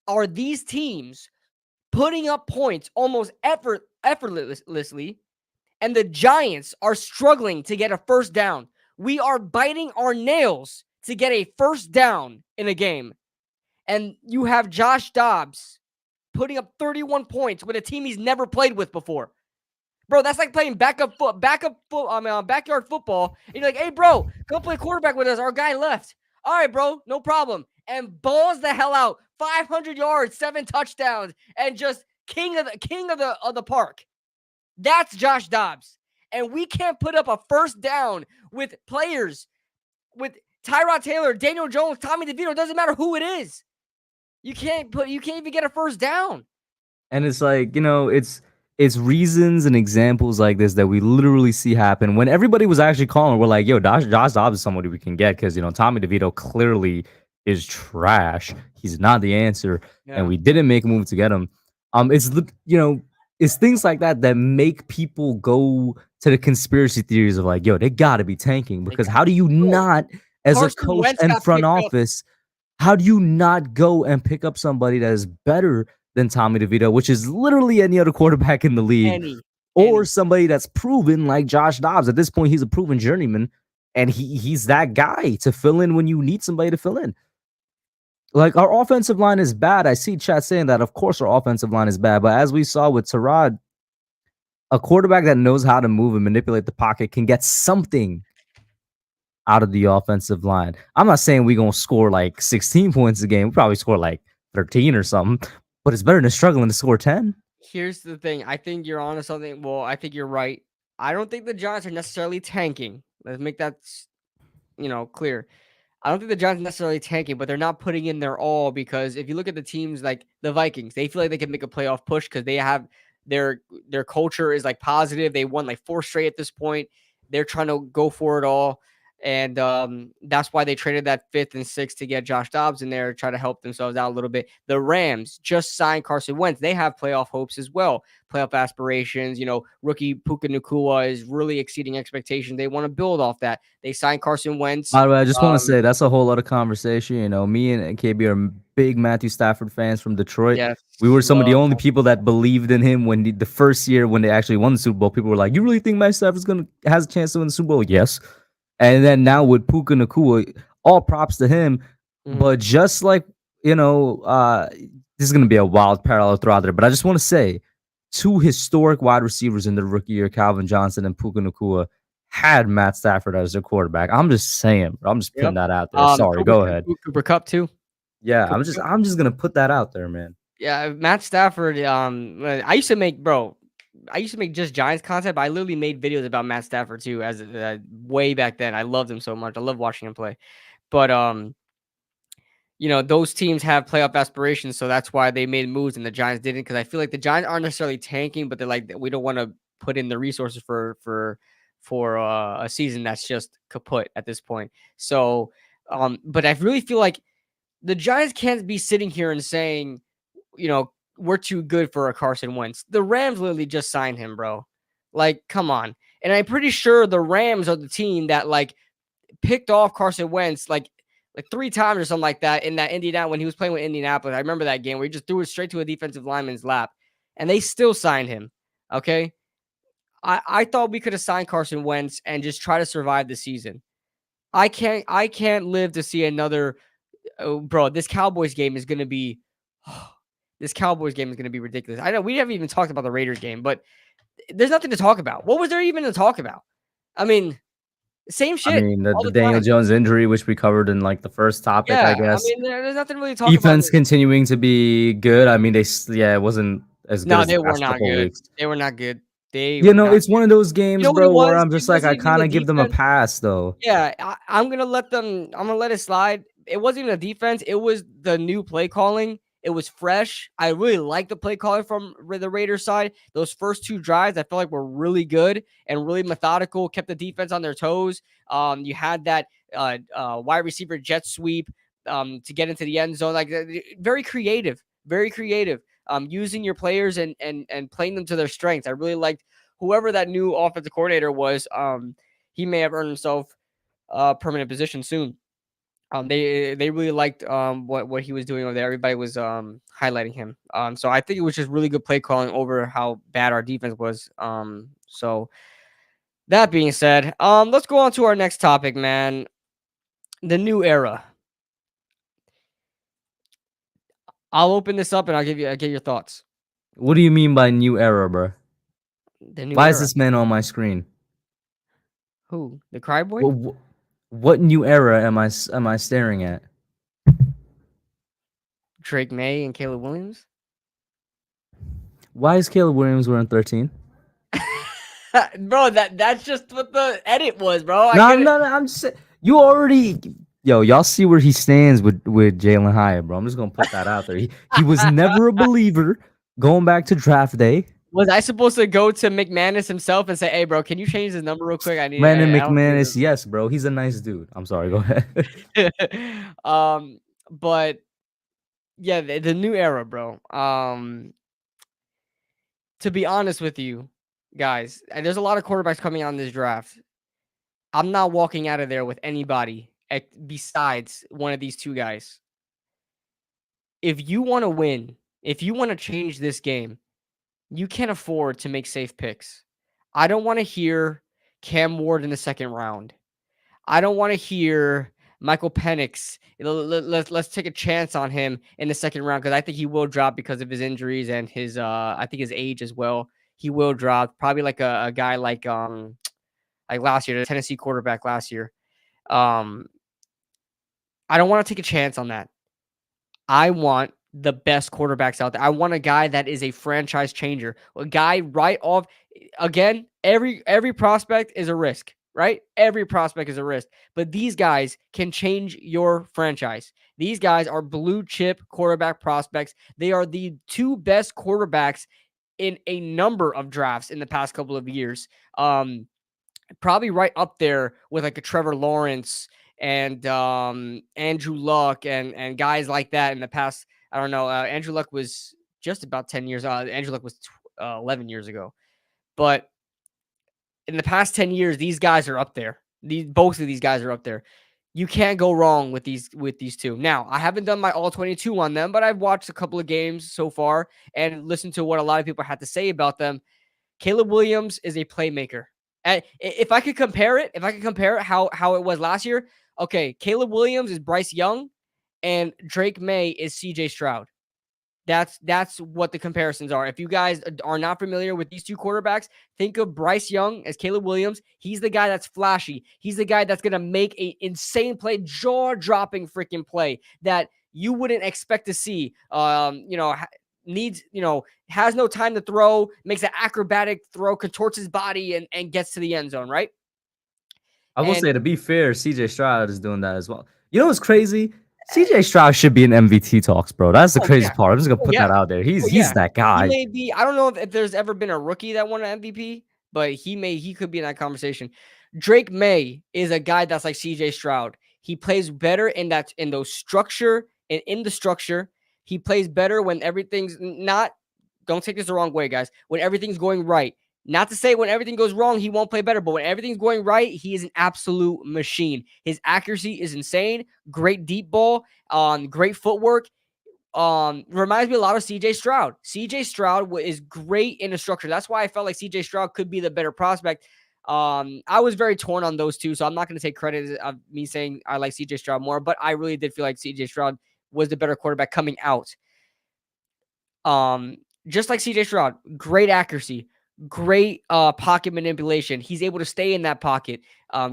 are these teams putting up points almost effortlessly, and the Giants are struggling to get a first down? We are biting our nails to get a first down in a game. And you have Josh Dobbs putting up 31 points with a team he's never played with before. Bro, that's like playing backyard football. And you're like, hey, bro, come play quarterback with us. Our guy left. All right, bro, no problem. And balls the hell out. 500 yards, 7 touchdowns, and just king of the park. That's Josh Dobbs. And we can't put up a first down with players, with Tyrod Taylor, Daniel Jones, Tommy DeVito. It doesn't matter who it is. You can't even get a first down. And it's like, it's reasons and examples like this that we literally see happen when everybody was actually calling. We're like, yo, Josh Dobbs is somebody we can get because, Tommy DeVito clearly is trash. He's not the answer. Yeah. And we didn't make a move to get him. It's things like that that make people go to the conspiracy theories of like, yo, they got to be tanking, because how do you not, as a coach and front office, how do you not go and pick up somebody that is better than Tommy DeVito, which is literally any other quarterback in the league, or somebody that's proven like Josh Dobbs? At this point, he's a proven journeyman, and he's that guy to fill in when you need somebody to fill in. Like, our offensive line is bad. I see chat saying that, of course, our offensive line is bad, but as we saw with Tyrod, a quarterback that knows how to move and manipulate the pocket can get something out of the offensive line. I'm not saying we're going to score like 16 points a game. We probably score like 13 or something, but it's better than struggling to score 10. Here's the thing. I think you're on to something. Well, I think you're right. I don't think the Giants are necessarily tanking. Let's make that, clear. I don't think the Giants are necessarily tanking, but they're not putting in their all, because if you look at the teams like the Vikings, they feel like they can make a playoff push because they have their culture is like positive. They won like 4 straight at this point. They're trying to go for it all. And that's why they traded that 5th and 6th to get Josh Dobbs in there, try to help themselves out a little bit. The Rams just signed Carson Wentz. They have playoff hopes as well, playoff aspirations. Rookie Puka Nacua is really exceeding expectations. They want to build off that. They signed Carson Wentz. By the way, I just want to say that's a whole other conversation. Me and KB are big Matthew Stafford fans from Detroit. Yes, we were some of the only people that believed in him when the first year when they actually won the Super Bowl. People were like, "You really think Matthew Stafford's has a chance to win the Super Bowl?" Yes. And then now with Puka Nacua, all props to him. Mm-hmm. But just like, this is going to be a wild parallel throughout there. But I just want to say, 2 historic wide receivers in the rookie year, Calvin Johnson and Puka Nacua, had Matt Stafford as their quarterback. I'm just saying. I'm just putting that out there. Sorry, go ahead. Cooper Kupp too. Yeah, I'm just going to put that out there, man. Yeah, Matt Stafford. I used to make just Giants content, but I literally made videos about Matt Stafford too, as way back then. I loved him so much. I love watching him play. But those teams have playoff aspirations, so that's why they made moves and the Giants didn't. Because I feel like the Giants aren't necessarily tanking, but they're like, we don't want to put in the resources for a season that's just kaput at this point. So, but I really feel like The Giants can't be sitting here and saying, you know, we're too good for a Carson Wentz. The Rams literally just signed him, bro. Like, come on. And I'm pretty sure the Rams are the team that like picked off Carson Wentz like 3 times or something like that in that Indiana when he was playing with Indianapolis. I remember that game where he just threw it straight to a defensive lineman's lap, and they still signed him. Okay, I thought we could have signed Carson Wentz and just try to survive the season. I can't live to see another. Oh, bro, this Cowboys game is gonna be. This Cowboys game is gonna be ridiculous. I know we haven't even talked about the Raiders game, but there's nothing to talk about. What was there even to talk about? I mean, same I shit mean, all the the Daniel time. Jones injury, which we covered in like the first topic, Yeah, I I guess. mean, there's nothing really to talk about. Defense continuing to be good. I mean, yeah, it wasn't as good No, as the they were past not couple of good. weeks. They were not good. They You were know, not it's one of those You games, know what it bro, where was? I'm It just like, wasn't I even kind the of give them a defense. pass, though. Yeah, I'm gonna let them. I'm gonna let it slide. It wasn't even the defense. It was the new play calling. It was fresh. I really liked the play calling from the Raiders side. Those first 2 drives, I felt like were really good and really methodical. Kept the defense on their toes. You had that wide receiver jet sweep to get into the end zone. Like very creative, very creative. Using your players and playing them to their strengths. I really liked whoever that new offensive coordinator was. He may have earned himself permanent position soon. They really liked what he was doing over there. Everybody was highlighting him. So I think it was just really good play calling over how bad our defense was. So that being said, let's go on to our next topic, man. The new era. I'll open this up and I'll get your thoughts. What do you mean by new era, bro? The new Why is era. this man on my screen? Who? The Cry Boy? What new era am I staring at? Drake May and Caleb Williams? Why is Caleb Williams wearing 13? Bro, that's just what the edit was, bro. I No, couldn't. no, no. I'm just saying, you already, yo, y'all see where he stands with Jalen Hyatt, bro. I'm just gonna put that out there. He was never a believer going back to draft day. Was I supposed to go to McManus himself and say, "Hey, bro, can you change his number real quick? Brandon I don't think McManus, yes, bro. He's a nice dude. I'm sorry. Go ahead. this." But yeah, the new era, bro. To be honest with you, guys, and there's a lot of quarterbacks coming on this draft. I'm not walking out of there with anybody besides one of these 2 guys. If you want to win, if you want to change this game, you can't afford to make safe picks. I don't want to hear Cam Ward in the 2nd round. I don't want to hear Michael Penix. Let's take a chance on him in the 2nd round because I think he will drop because of his injuries and his I think his age as well. He will drop probably like a guy like last year, the Tennessee quarterback last year. Um, I don't want to take a chance on that. I want the best quarterbacks out there. I want a guy that is a franchise changer. A guy right off again, every prospect is a risk, right? Every prospect is a risk. But these guys can change your franchise. These guys are blue chip quarterback prospects. They are the 2 best quarterbacks in a number of drafts in the past couple of years. Probably right up there with like a Trevor Lawrence and Andrew Luck and guys like that in the past. I don't know. Andrew Luck was just about 10 years. Andrew Luck was 11 years ago. But in the past 10 years, these guys are up there. Both of these guys are up there. You can't go wrong with these 2. Now, I haven't done my all 22 on them, but I've watched a couple of games so far and listened to what a lot of people had to say about them. Caleb Williams is a playmaker. And if I could compare it, how it was last year, okay, Caleb Williams is Bryce Young and Drake May is CJ Stroud. That's what the comparisons are. If you guys are not familiar with these 2 quarterbacks, think of Bryce Young as Caleb Williams. He's the guy that's flashy. He's the guy that's going to make a insane play, jaw-dropping freaking play that you wouldn't expect to see. Needs, has no time to throw, makes an acrobatic throw, contorts his body and gets to the end zone, right? I will And say, to be fair, CJ Stroud is doing that as well. You know what's crazy? CJ Stroud should be in MVP talks, bro. That's the oh crazy yeah, part. I'm just gonna oh put yeah, that out there. oh He's yeah. that He guy. may be. I don't know if there's ever been a rookie that won an MVP, but he could be in that conversation. Drake May is a guy that's like CJ Stroud. He plays better in those structure in the structure. He plays better when everything's not. Don't take this the wrong way, guys. When everything's going right. Not to say when everything goes wrong, he won't play better, but when everything's going right, he is an absolute machine. His accuracy is insane. Great deep ball, great footwork. Reminds me a lot of CJ Stroud. CJ Stroud is great in a structure. That's why I felt like CJ Stroud could be the better prospect. I was very torn on those two, so I'm not going to take credit of me saying I like CJ Stroud more, but I really did feel like CJ Stroud was the better quarterback coming out. Just like CJ Stroud, great accuracy, great pocket manipulation. He's able to stay in that pocket.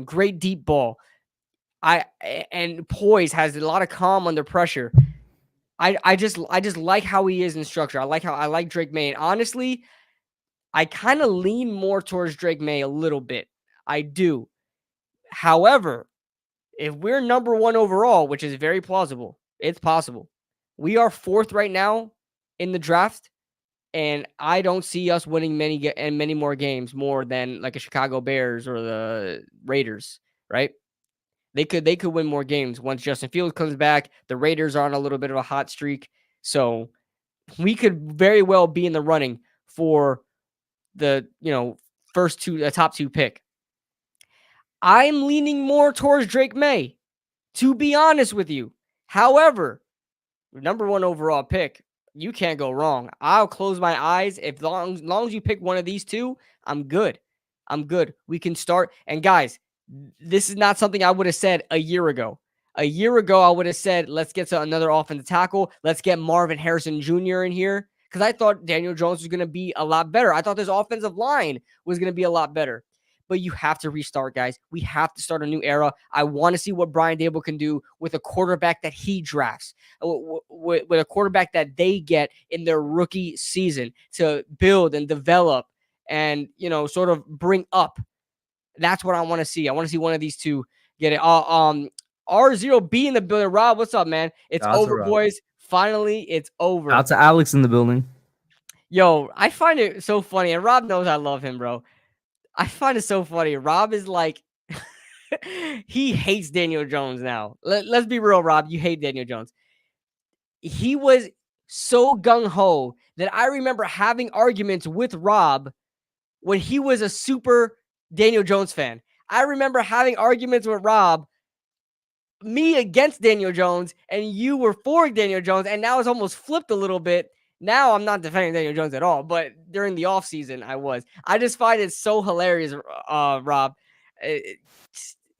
Great deep ball. And poise, has a lot of calm under pressure. I just like how he is in structure. I like Drake May. And honestly, I kind of lean more towards Drake May a little bit. I do. However, if we're number 1 overall, which is very plausible, it's possible. We are 4th right now in the draft, and I don't see us winning many more games more than like a Chicago Bears or the Raiders, right? They could win more games once Justin Fields comes back. The Raiders are on a little bit of a hot streak. So we could very well be in the running for the, top 2 pick. I'm leaning more towards Drake May, to be honest with you. However, number 1 overall pick, you can't go wrong. I'll close my eyes. If long as you pick one of these two, I'm good. I'm good. We can start. And guys, this is not something I would have said a year ago. A year ago, I would have said, let's get to another offensive tackle. Let's get Marvin Harrison Jr. in here. Because I thought Daniel Jones was going to be a lot better. I thought this offensive line was going to be a lot better. But you have to restart, guys. We have to start a new era. I want to see what Brian Daboll can do with a quarterback that he drafts, with a quarterback that they get in their rookie season to build and develop and, sort of bring up. That's what I want to see. I want to see one of these two get it. R0B in the building. Rob, what's up, man? It's over, boys. Finally, it's over. Out to Alex in the building. Yo, I find it so funny, and Rob knows I love him, bro. I find it so funny. Rob is like, he hates Daniel Jones now. Let's be real, Rob. You hate Daniel Jones. He was so gung-ho that I remember having arguments with Rob when he was a super Daniel Jones fan. I remember having arguments with Rob, me against Daniel Jones, and you were for Daniel Jones, and now it's almost flipped a little bit. Now I'm not defending Daniel Jones at all, but during the offseason, I was. I just find it so hilarious, Rob.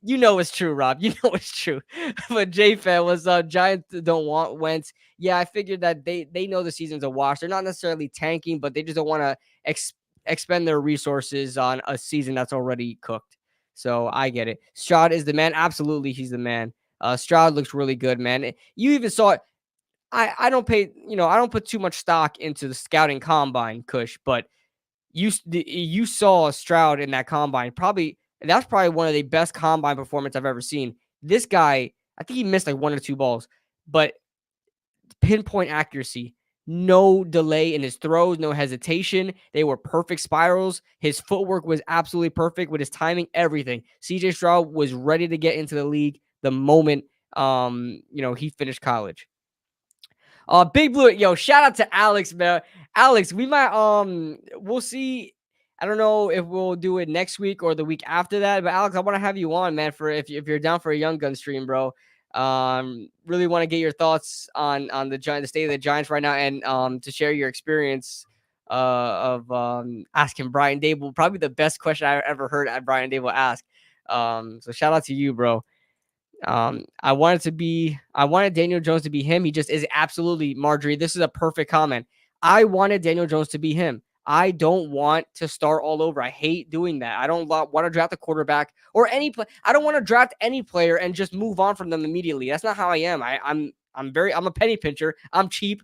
You know it's true, Rob. You know it's true. But J-Fan, what's up? Giants don't want Wentz. Yeah, I figured that they know the season's a wash. They're not necessarily tanking, but they just don't want to expend their resources on a season that's already cooked. So I get it. Stroud is the man. Absolutely, he's the man. Stroud looks really good, man. You even saw it. I don't put too much stock into the scouting combine, Kush, but you saw Stroud in that combine. That's probably one of the best combine performances I've ever seen. This guy, I think he missed like 1 or 2 balls, but pinpoint accuracy, no delay in his throws, no hesitation. They were perfect spirals. His footwork was absolutely perfect with his timing, everything. CJ Stroud was ready to get into the league the moment he finished college. Big Blue, yo, shout out to Alex, man. Alex, we might we'll see. I don't know if we'll do it next week or the week after that, but Alex, I want to have you on, man, for if you're down for a Young Gun stream, bro. Really want to get your thoughts on the state of the Giants right now, and to share your experience of asking Brian Daboll, probably the best question I ever heard at Brian Daboll ask. So shout out to you, bro. I wanted Daniel Jones to be him. He just is absolutely, Marjorie. This is a perfect comment. I wanted Daniel Jones to be him. I don't want to start all over. I hate doing that. I don't want to draft a quarterback or any play. I don't want to draft any player and just move on from them immediately. That's not how I am. I'm a penny pincher. I'm cheap.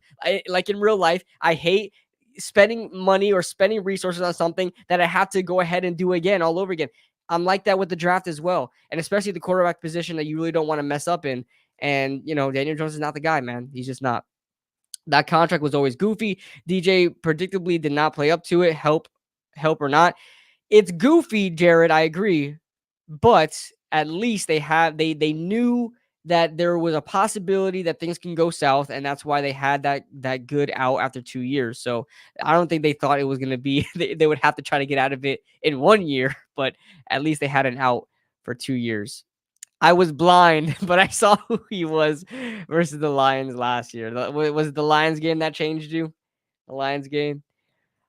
Like in real life, I hate spending money or spending resources on something that I have to go ahead and do again all over again. I'm like that with the draft as well. And especially the quarterback position that you really don't want to mess up in. And, Daniel Jones is not the guy, man. He's just not. That contract was always goofy. DJ predictably did not play up to it, help or not. It's goofy, Jared, I agree. But at least they knew that there was a possibility that things can go south, and that's why they had that good out after 2 years. So I don't think they thought it was going to be they would have to try to get out of it in 1 year, but at least they had an out for 2 years. I was blind, but I saw who he was versus the Lions last year. Was it the Lions game that changed you? The Lions game.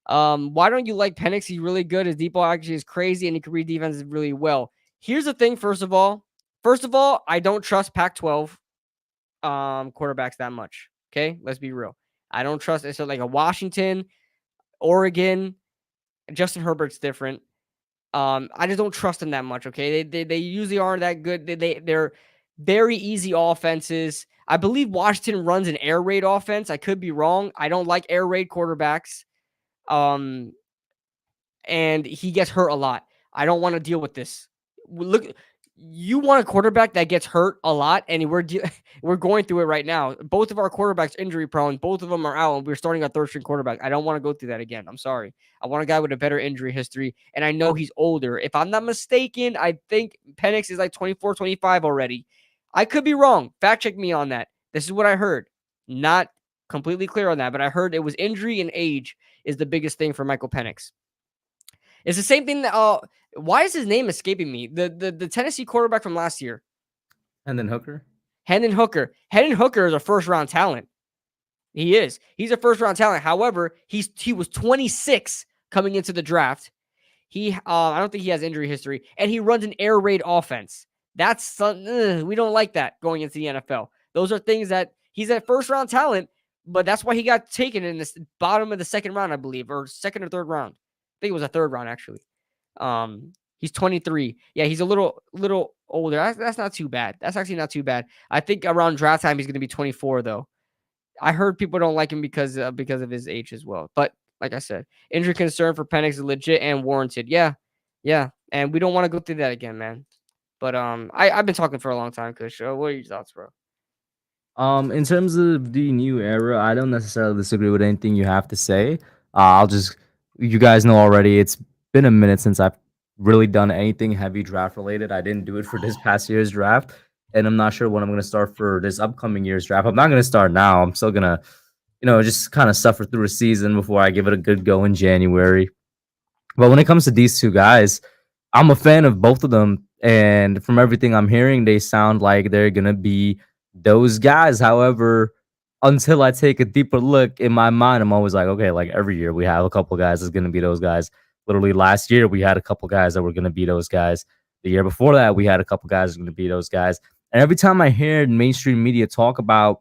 Why don't you like Penix? He's really good. His deep ball actually is crazy, and he can read defenses really well. Here's the thing. First of all, I don't trust Pac-12 quarterbacks that much. Okay, let's be real. I don't trust it. So like a Washington, Oregon, Justin Herbert's different. I just don't trust them that much. Okay, they usually aren't that good. They're very easy offenses. I believe Washington runs an air raid offense. I could be wrong. I don't like air raid quarterbacks. Um, and he gets hurt a lot. I don't want to deal with this. Look, you want a quarterback that gets hurt a lot, and we're going through it right now. Both of our quarterbacks injury prone. Both of them are out, and we're starting a third string quarterback. I don't want to go through that again. I'm sorry. I want a guy with a better injury history, and I know he's older. If I'm not mistaken, I think Penix is like 24, 25 already. I could be wrong. Fact check me on that. This is what I heard. Not completely clear on that, but I heard it was injury and age is the biggest thing for Michael Penix. It's the same thing that why is his name escaping me? The Tennessee quarterback from last year. And then Hooker. Hendon Hooker. Hendon Hooker is a first round talent. He is. He's a first round talent. However, he was 26 coming into the draft. I don't think he has injury history, and he runs an air raid offense. That's we don't like that going into the NFL. Those are things that he's a first round talent, but that's why he got taken in the bottom of the second round, I believe, or second or third round. I think it was a third round actually. He's 23. Yeah, he's a little older. That's not too bad. That's actually not too bad. I think around draft time he's going to be 24 though. I heard people don't like him because of his age as well. But like I said, injury concern for Penix is legit and warranted. Yeah, and we don't want to go through that again, man. But I've been talking for a long time, Kush. What are your thoughts, bro? In terms of the new era, I don't necessarily disagree with anything you have to say. You guys know already, it's been a minute since I've really done anything heavy draft related. I didn't do it for this past year's draft, and I'm not sure when I'm going to start for this upcoming year's draft. I'm not going to start now. I'm still going to, just kind of suffer through a season before I give it a good go in January. But when it comes to these two guys, I'm a fan of both of them. And from everything I'm hearing, they sound like they're going to be those guys. However, until I take a deeper look in my mind, I'm always like, okay, like every year we have a couple guys that's going to be those guys. Literally last year, we had a couple guys that were going to be those guys. The year before that, we had a couple guys that were going to be those guys. And every time I hear mainstream media talk about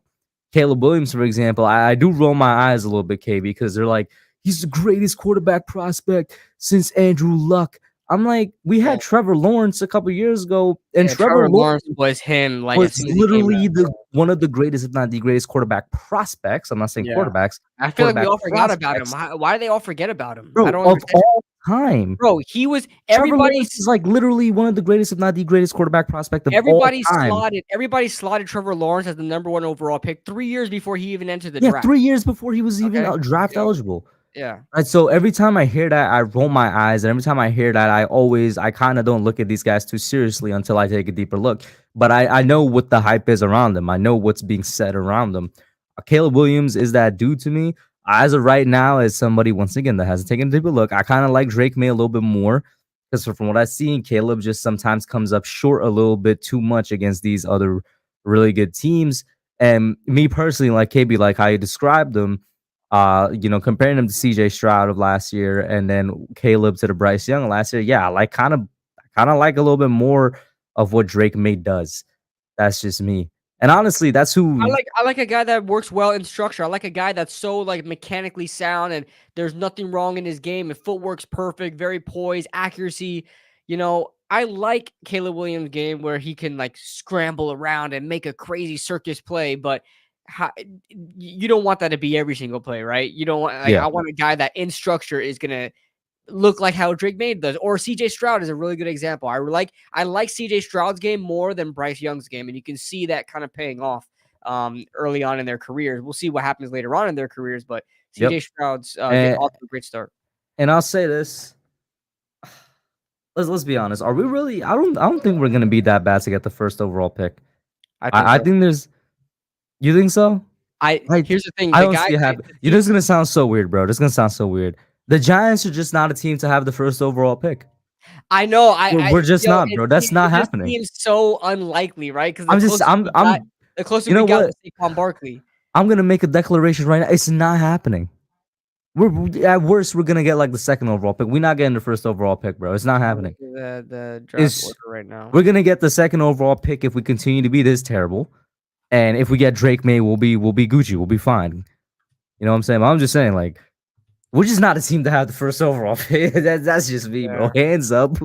Caleb Williams, for example, I do roll my eyes a little bit, KB, because they're like, he's the greatest quarterback prospect since Andrew Luck. I'm like, we had Trevor Lawrence a couple years ago, and Trevor Lawrence was him. Like was literally one of the greatest, if not the greatest, quarterback prospects. I'm not saying quarterbacks. I feel like we all forgot about him. Why do they all forget about him? Bro, I don't of understand. all time, Bro, he was Trevor Lawrence is like literally one of the greatest, if not the greatest, quarterback prospect of all time. Everybody slotted Trevor Lawrence as the number 1 overall pick 3 years before he even entered the draft. 3 years before he was even draft eligible. Yeah. Right. So every time I hear that, I roll my eyes. And every time I hear that, I kind of don't look at these guys too seriously until I take a deeper look. But I know what the hype is around them. I know what's being said around them. Caleb Williams is that dude to me. As of right now, as somebody, once again, that hasn't taken a deeper look, I kind of like Drake May a little bit more. Because from what I've seen, Caleb just sometimes comes up short a little bit too much against these other really good teams. And me personally, like KB, like how you described them, comparing him to CJ Stroud of last year and then Caleb to the Bryce Young last year. Yeah, I kind of like a little bit more of what Drake May does. That's just me. And honestly, that's who I like a guy that works well in structure. I like a guy that's so like mechanically sound and there's nothing wrong in his game. And footwork's perfect, very poised, accuracy. I like Caleb Williams' game where he can like scramble around and make a crazy circus play, but you don't want that to be every single play, right? You don't want I want a guy that in structure is gonna look like how Drake May does, or CJ Stroud is a really good example. I like CJ Stroud's game more than Bryce Young's game, and you can see that kind of paying off early on in their careers. We'll see what happens later on in their careers, but CJ Stroud's off to a great start. And I'll say this. Let's be honest. Are we really? I don't think we're gonna be that bad to get the first overall pick. I think I so. think there's. You think so? I Here's the thing, I the don't guy, see it happen. the You know, team. it's gonna sound so weird, bro. This is gonna sound so weird. The Giants are just not a team to have the first overall pick. I know. We're just Yo, not, bro. That's not it just happening. seems so unlikely, right? Because I'm just I'm the closer you we know got what? with Saquon Barkley. I'm gonna make a declaration right now. It's not happening. At worst we're gonna get like the second overall pick. We're not getting the first overall pick, bro. It's not I'm happening. looking at the draft It's order right now. we're gonna get the second overall pick if we continue to be this terrible. And if we get Drake May, we'll be Gucci. We'll be fine. You know what I'm saying? But I'm just saying, like, we're just not a team to have the first overall pick. That's just me, bro. Yeah. Hands up.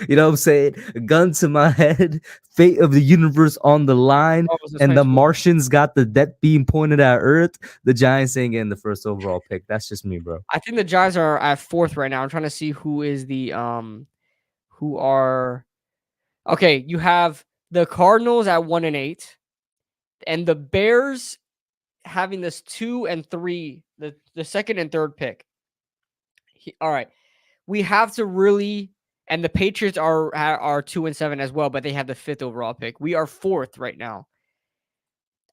You know what I'm saying? Gun to my head. Fate of the universe on the line. Oh, it was And the 22. Martians got the death beam pointed at Earth. The Giants ain't getting the first overall pick. That's just me, bro. I think the Giants are at 4th right now. I'm trying to see who is the who are okay. You have the Cardinals at 1 and 8, and the Bears having this 2 and 3, the second and third pick. All right, we have to really, and the Patriots are 2 and 7 as well, but they have the 5th overall pick. We are 4th right now.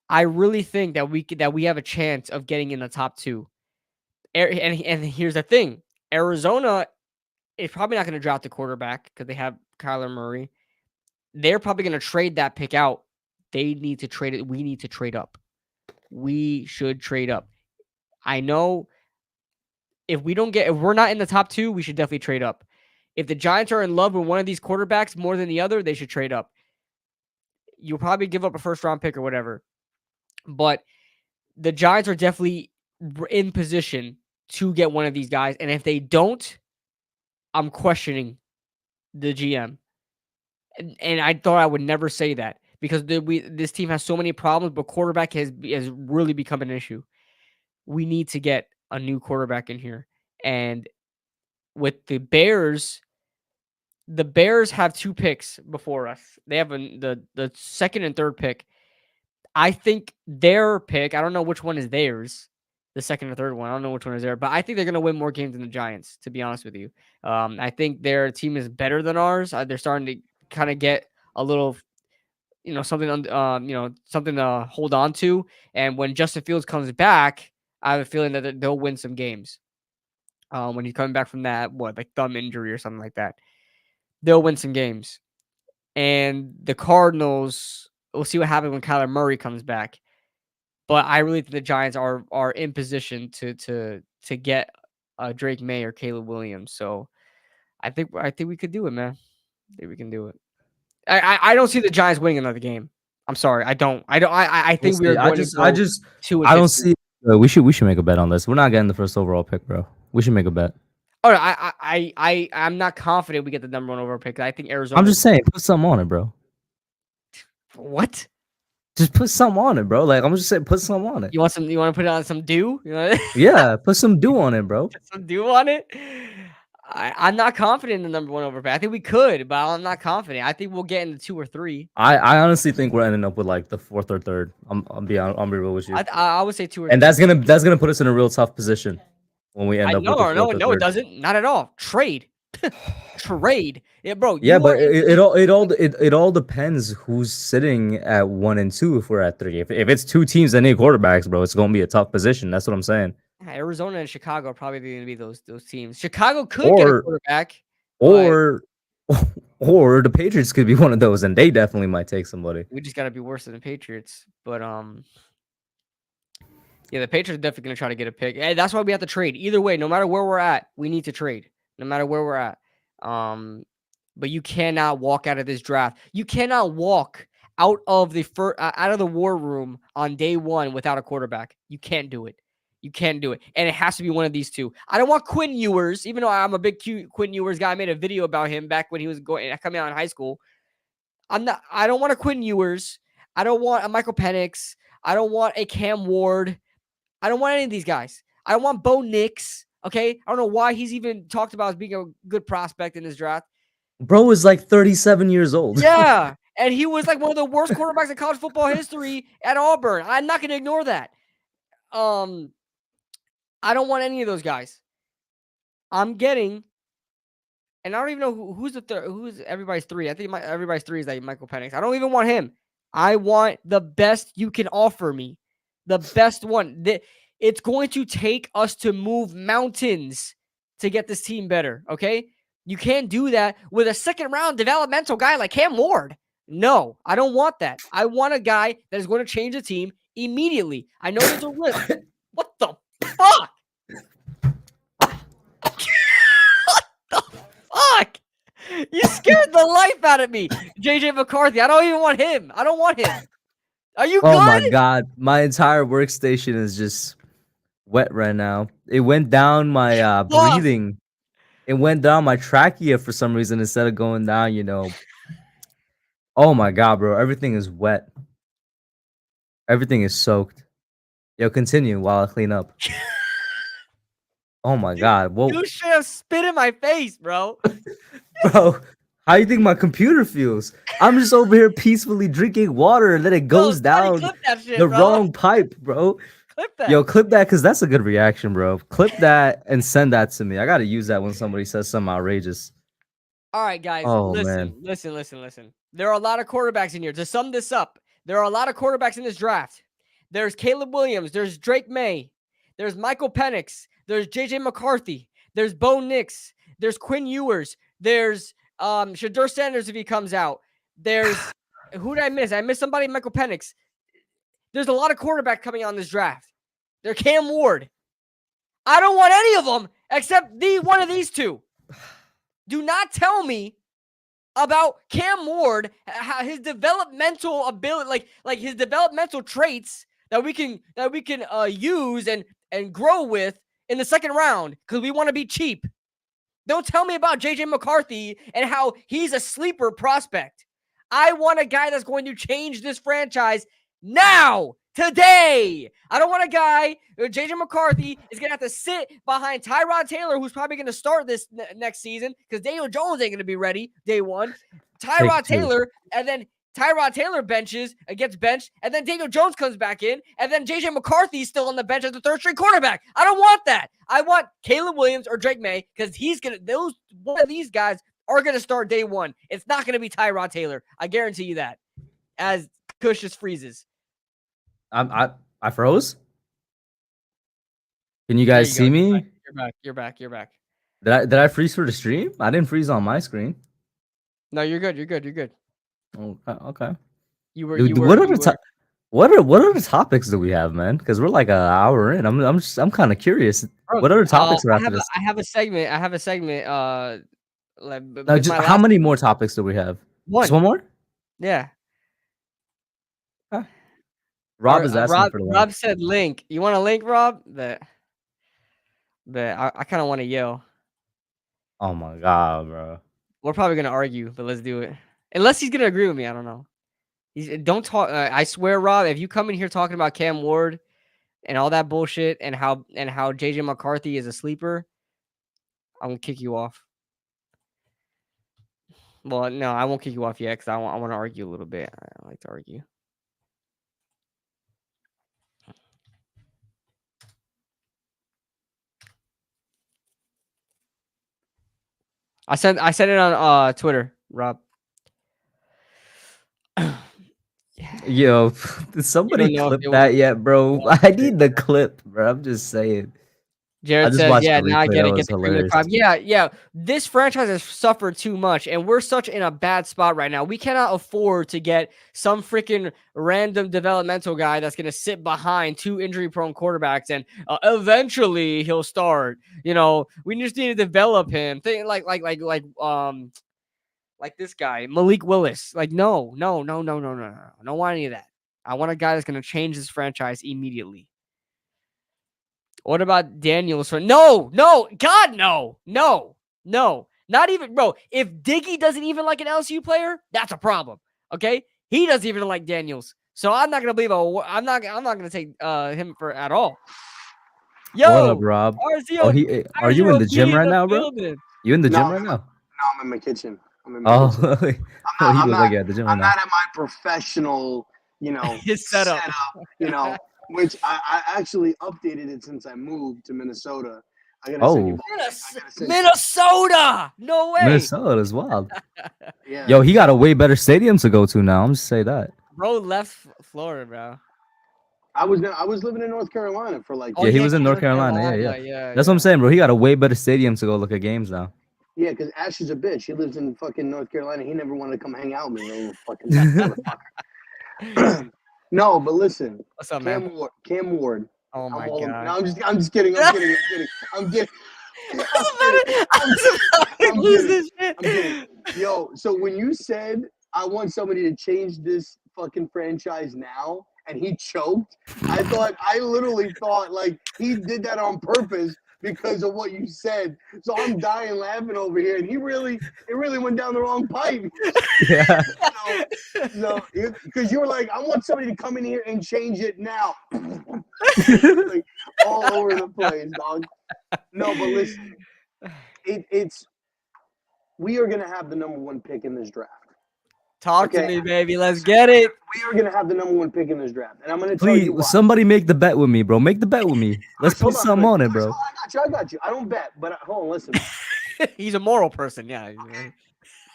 I really think that we have a chance of getting in the top 2. And here's the thing: Arizona is probably not going to draft the quarterback because they have Kyler Murray. They're probably going to trade that pick out. They need to trade it. We need to trade up. We should trade up. I know if we're not in the top 2, we should definitely trade up. If the Giants are in love with one of these quarterbacks more than the other, they should trade up. You'll probably give up a first round pick or whatever. But the Giants are definitely in position to get one of these guys. And if they don't, I'm questioning the GM. And I thought I would never say that because this team has so many problems, but quarterback has really become an issue. We need to get a new quarterback in here. And with the Bears have 2 picks before us. They have the second and third pick. I think their pick, I don't know which one is theirs, the second or third one. I don't know which one is there, but I think they're going to win more games than the Giants, to be honest with you. I think their team is better than ours. They're starting to kind of get a little, something, something to hold on to. And when Justin Fields comes back, I have a feeling that they'll win some games. When he's coming back from that, like thumb injury or something like that, they'll win some games. And the Cardinals, we'll see what happens when Kyler Murray comes back. But I really think the Giants are in position to get Drake May or Caleb Williams. So I think we could do it, man. I think we can do it. I don't see the Giants winning another game. I'm sorry, I don't. I We'll think we see. are I going to just I go just 2 and I don't 15. see we should make a bet on this. We're not getting the first overall pick, bro. We should make a bet. Oh, no, I'm not confident we get the number 1 overall pick. I think I'm Arizona. just saying, put something on it, bro. What? Just put something on it, bro. Like I'm just saying, put something on it. You want some? You want to put on some dew? You want Yeah, put some dew on it, bro. some dew on it? I'm not confident in the number 1 overall pick. I think we could, but I'm not confident. I think we'll get in the 2 or 3. I honestly think we're ending up with like the fourth or third. I'll be real with you. I would say 2 or And 3. that's gonna put us in a real tough position when we end I up with the no, fourth no, or no, it third. doesn't. Not at all. Trade. Trade. Yeah, bro, Yeah, you are but in it all depends who's sitting at 1 and 2 if we're at 3. If it's 2 teams that need quarterbacks, bro, it's gonna be a tough position. That's what I'm saying. Arizona and Chicago are probably going to be those teams. Chicago could get a Or quarterback, but or or the Patriots could be one of those, and they definitely might take somebody. we just got to be worse than the Patriots. But yeah, the Patriots are definitely going to try to get a pick. And that's why we have to trade. Either way, no matter where we're at, we need to trade. No matter where we're at. But you cannot walk out of this draft. You cannot walk out of the war room on day 1 without a quarterback. You can't do it. You can't do it. And it has to be one of these two. I don't want Quinn Ewers, even though I'm a big Quinn Ewers guy. I made a video about him back when he was coming out in high school. I don't want a Quinn Ewers. I don't want a Michael Penix. I don't want a Cam Ward. I don't want any of these guys. I don't want Bo Nix. Okay. I don't know why he's even talked about as being a good prospect in this draft. Bro is like 37 years old. Yeah. And he was like one of the worst quarterbacks in college football history at Auburn. I'm not going to ignore that. I don't want any of those guys. I'm getting, and I don't even know who's the third, who's everybody's 3. I think everybody's 3 is like Michael Penix. I don't even want him. I want the best you can offer me. The best one. It's going to take us to move mountains to get this team better, okay? You can't do that with a second round developmental guy like Cam Ward. No, I don't want that. I want a guy that is going to change the team immediately. I know there's a risk. What the fuck? What the fuck? You scared the life out of me. JJ McCarthy. I don't even want him. I don't want him. Are you Oh my good? god, my entire workstation is just wet right now. It went down my Pause. breathing. It went down my trachea for some reason instead of going down, Oh my god, bro. Everything is wet. Everything is soaked. Yo, continue while I clean up. Oh my god. Whoa. You should have spit in my face, bro. Bro, how you think my computer feels? I'm just over here peacefully drinking water and then it Yo, goes Sonny, down clip that shit, the bro. wrong pipe, bro. Clip that. Yo, clip that because that's a good reaction, bro. Clip that and send that to me. I gotta use that when somebody says something outrageous. All right, guys, Oh man. listen. There are a lot of quarterbacks in here. To sum this up, there are a lot of quarterbacks in this draft. There's Caleb Williams. There's Drake May. There's Michael Penix. There's JJ McCarthy. There's Bo Nix. There's Quinn Ewers. There's Shadur Sanders if he comes out. There's who did I miss? I missed somebody. Michael Penix. There's a lot of quarterbacks coming on this draft. They're Cam Ward. I don't want any of them except one of these two. Do not tell me about Cam Ward, his developmental ability, like his developmental traits that we can use and grow with in the second round because we want to be cheap. Don't tell me about JJ McCarthy and how he's a sleeper prospect. I want a guy that's going to change this franchise now, today. I don't want a guy, JJ McCarthy, is going to have to sit behind Tyrod Taylor, who's probably going to start this next season because Daniel Jones ain't going to be ready day one. Tyrod Taylor, and then Tyrod Taylor gets benched, and then Daniel Jones comes back in, and then JJ McCarthy's still on the bench as the third string quarterback. I don't want that. I want Caleb Williams or Drake May because one of these guys are gonna start day one. It's not gonna be Tyrod Taylor. I guarantee you that. As Kush just freezes. I froze. Can you guys see me? You're back. Did I freeze for the stream? I didn't freeze on my screen. No, you're good. Oh, okay. What other topics do we have, man? Because we're like an hour in. I'm kind of curious. Bro, what other topics are after this? I have a segment. How many more topics do we have? Just one more? Yeah. Rob is asking for the link. Rob said link. You want a link, Rob? But I kind of want to yell. Oh my god, bro. We're probably gonna argue, but let's do it. Unless he's gonna agree with me, I don't know. Don't talk. I swear, Rob, if you come in here talking about Cam Ward and all that bullshit and how JJ McCarthy is a sleeper, I'm gonna kick you off. Well, no, I won't kick you off yet because I want to argue a little bit. I like to argue. I said it on Twitter, Rob. Yo, did somebody clip that yet, bro? I need the clip, bro. I'm just saying. Jared says, "Yeah, now I get it. Get the cream of the crop." Yeah. This franchise has suffered too much, and we're such in a bad spot right now. We cannot afford to get some freaking random developmental guy that's going to sit behind two injury-prone quarterbacks, and eventually he'll start. We just need to develop him. Think like this guy, Malik Willis. No. I don't want any of that. I want a guy that's going to change this franchise immediately. What about Daniels? No, God, no. Not even, bro. If Diggy doesn't even like an LSU player, that's a problem. Okay, he doesn't even like Daniels, so I'm not gonna believe. I'm not gonna take him for at all. Yo, what up, Rob? Are you in the gym right now, bro? You in the gym right now? No, I'm in my kitchen. I'm not at my professional, setup. Which I actually updated it since I moved to Minnesota. Minnesota! No way. Minnesota is wild. Yeah. Yo, he got a way better stadium to go to now. I'm just say that. Bro left Florida, bro. I was living in North Carolina for like. Oh, Yeah, he yeah, was in North Carolina. That's what I'm saying, bro. He got a way better stadium to go look at games now. Yeah, because Ash is a bitch. He lives in fucking North Carolina. He never wanted to come hang out with me, little fucking motherfucker. No, but listen, What's up, man? Cam Ward. Oh my No, god. I'm just kidding. I'm kidding. I'm kidding. I'm kidding. Yo, so when you said I want somebody to change this fucking franchise now, and he choked, I literally thought like he did that on purpose because of what you said. So I'm dying laughing over here, and it really went down the wrong pipe. Yeah. So because you were like, I want somebody to come in here and change it now, like all over the place, dog. No, but listen, it's we are gonna have the number 1 pick in this draft. Talk to me, baby. Let's get it. We are gonna have the number 1 pick in this draft, and I'm gonna tell you why. Please, somebody make the bet with me, bro. Make the bet with me. Let's put something on it, bro. I got you. I don't bet, but hold on, listen. He's a moral person, yeah. Okay.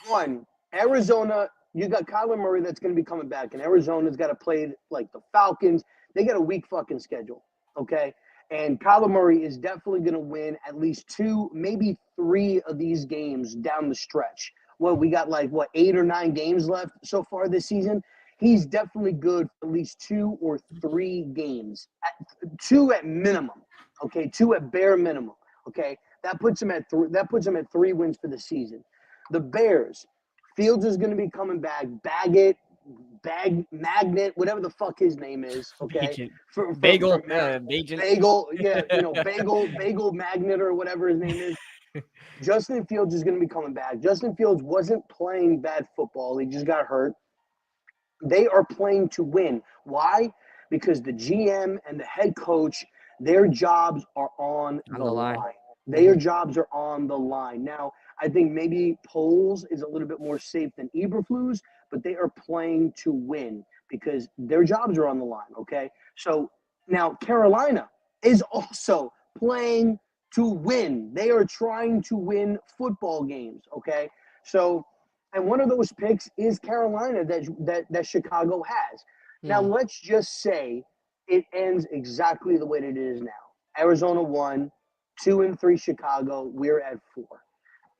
1, Arizona. You got Kyler Murray that's going to be coming back, and Arizona's got to play like the Falcons. They got a weak fucking schedule, okay? And Kyler Murray is definitely going to win at least 2, maybe 3 of these games down the stretch. Well, we got like, 8 or 9 games left so far this season. He's definitely good for at least 2 or 3 games, 2 at minimum, okay? 2 at bare minimum, okay? That puts him at 3 wins for the season. The Bears. Fields is going to be coming back. Magnet, whatever the fuck his name is. Okay. Bagel, Bagel. Yeah, Bagel Magnet or whatever his name is. Justin Fields is going to be coming back. Justin Fields wasn't playing bad football. He just got hurt. They are playing to win. Why? Because the GM and the head coach, their jobs are on the line. Their jobs are on the line. Now, I think maybe Poles is a little bit more safe than Eberflus, but they are playing to win because their jobs are on the line, okay? So now Carolina is also playing to win. They are trying to win football games, okay? So, and one of those picks is Carolina that Chicago has. Now, let's just say it ends exactly the way that it is now. Arizona 1, 2 and 3 Chicago, we're at 4.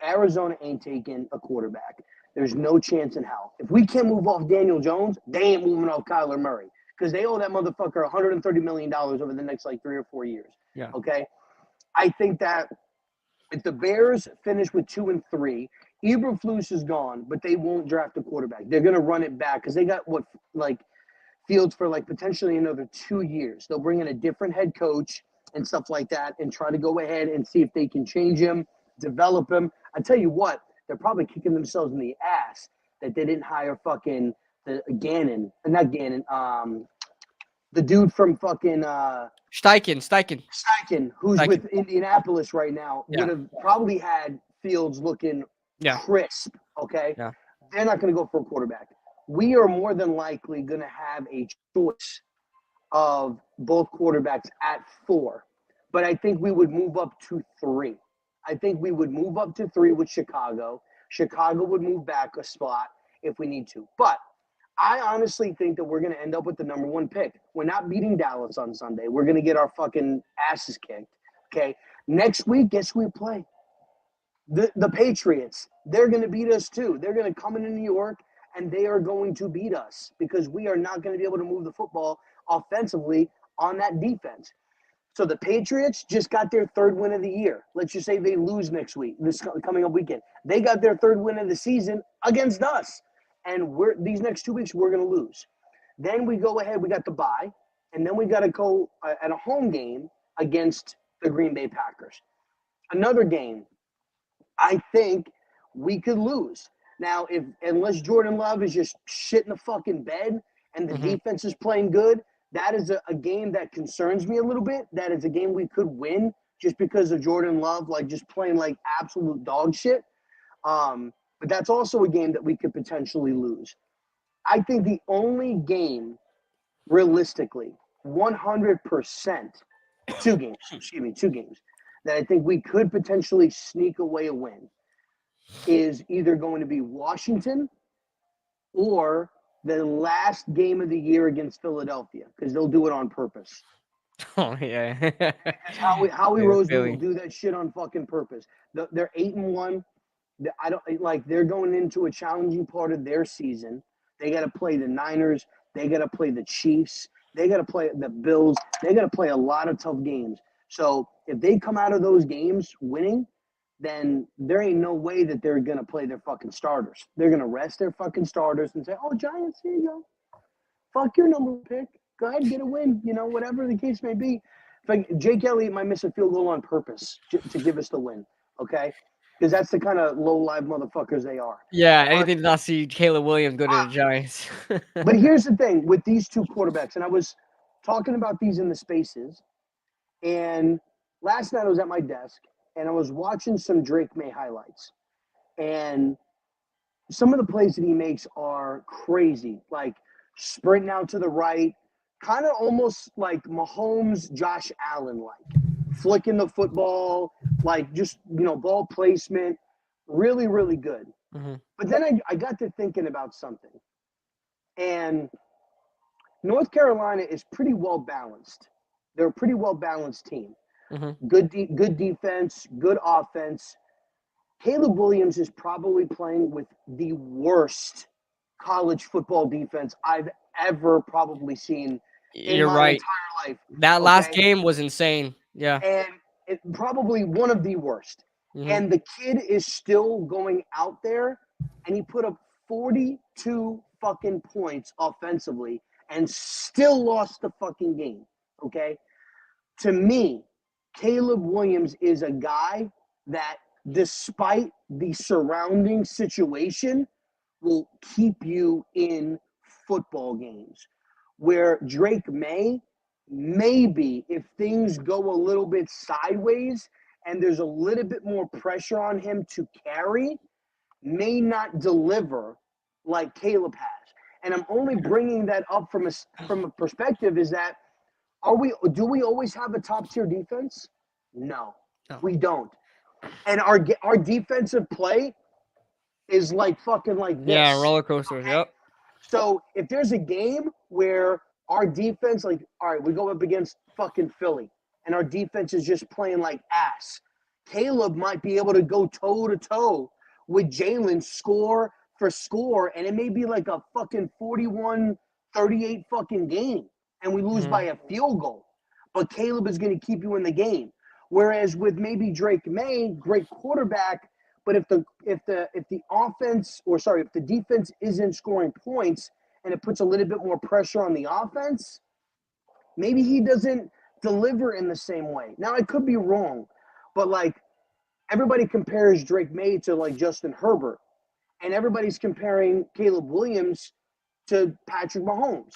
Arizona ain't taking a quarterback. There's no chance in hell. If we can't move off Daniel Jones, they ain't moving off Kyler Murray because they owe that motherfucker $130 million over the next like 3 or 4 years. Yeah. Okay. I think that if the Bears finish with 2 and 3, Eberflus is gone, but they won't draft a quarterback. They're gonna run it back because they got Fields for like potentially another 2 years. They'll bring in a different head coach and stuff like that and try to go ahead and see if they can change him, develop him. I tell you what, they're probably kicking themselves in the ass that they didn't hire fucking the dude from fucking Steichen, who's with Indianapolis right now, would have probably had Fields looking crisp. Okay, they're not going to go for a quarterback. We are more than likely going to have a choice of both quarterbacks at 4, but I think we would move up to 3. I think we would move up to 3 with Chicago. Chicago would move back a spot if we need to. But I honestly think that we're going to end up with the number 1 pick. We're not beating Dallas on Sunday. We're going to get our fucking asses kicked. Okay. Next week, guess who we play? The Patriots. They're going to beat us too. They're going to come into New York and they are going to beat us because we are not going to be able to move the football offensively on that defense. So the Patriots just got their 3rd win of the year. Let's just say they lose next week, this coming up weekend. They got their 3rd win of the season against us. And these next 2 weeks, we're going to lose. Then we go ahead, we got the bye, and then we got to go at a home game against the Green Bay Packers. Another game, I think we could lose. Now, unless Jordan Love is just shit in the fucking bed and the defense is playing good, that is a game that concerns me a little bit. That is a game we could win just because of Jordan Love, like just playing like absolute dog shit. But that's also a game that we could potentially lose. I think the only game, realistically, 100%, 2 games, that I think we could potentially sneak away a win is either going to be Washington or the last game of the year against Philadelphia because they'll do it on purpose. Oh yeah. Because Howie Roseman will do that shit on fucking purpose. They're 8-1. I don't like. They're going into a challenging part of their season. They got to play the Niners. They got to play the Chiefs. They got to play the Bills. They got to play a lot of tough games. So if they come out of those games winning, then there ain't no way that they're gonna play their fucking starters. They're gonna rest their fucking starters and say, "Oh, Giants, here you go. Fuck your number one pick. Go ahead, get a win. You know, whatever the case may be." Like Jake Elliott might miss a field goal on purpose to give us the win. Okay, because that's the kind of low live motherfuckers they are. Yeah, anything to not see Caleb Williams go to the Giants. But here's the thing with these two quarterbacks, and I was talking about these in the spaces, and last night I was at my desk and I was watching some Drake May highlights, and some of the plays that he makes are crazy, like sprinting out to the right, kind of almost like Mahomes, Josh Allen, like flicking the football, like just, ball placement, really, really good. Mm-hmm. But then I got to thinking about something, and North Carolina is pretty well balanced. They're a pretty well balanced team. Mm-hmm. Good defense, good offense. Caleb Williams is probably playing with the worst college football defense I've ever probably seen in my entire life. That last game was insane. Yeah. And probably one of the worst. Mm-hmm. And the kid is still going out there, and he put up 42 fucking points offensively and still lost the fucking game. Okay? To me, Caleb Williams is a guy that, despite the surrounding situation, will keep you in football games. Where Drake May, maybe if things go a little bit sideways and there's a little bit more pressure on him to carry, may not deliver like Caleb has. And I'm only bringing that up from a perspective is that do we always have a top tier defense? No, we don't. And our defensive play is like fucking like this. Yeah, roller coasters. Okay? Yep. So if there's a game where our defense, like, all right, we go up against fucking Philly, and our defense is just playing like ass, Caleb might be able to go toe to toe with Jalen score for score, and it may be like a fucking 41-38 fucking game, and we lose by a field goal. But Caleb is going to keep you in the game. Whereas with maybe Drake May, great quarterback, but if the defense isn't scoring points and it puts a little bit more pressure on the offense, maybe he doesn't deliver in the same way. Now I could be wrong, but like everybody compares Drake May to like Justin Herbert, and everybody's comparing Caleb Williams to Patrick Mahomes.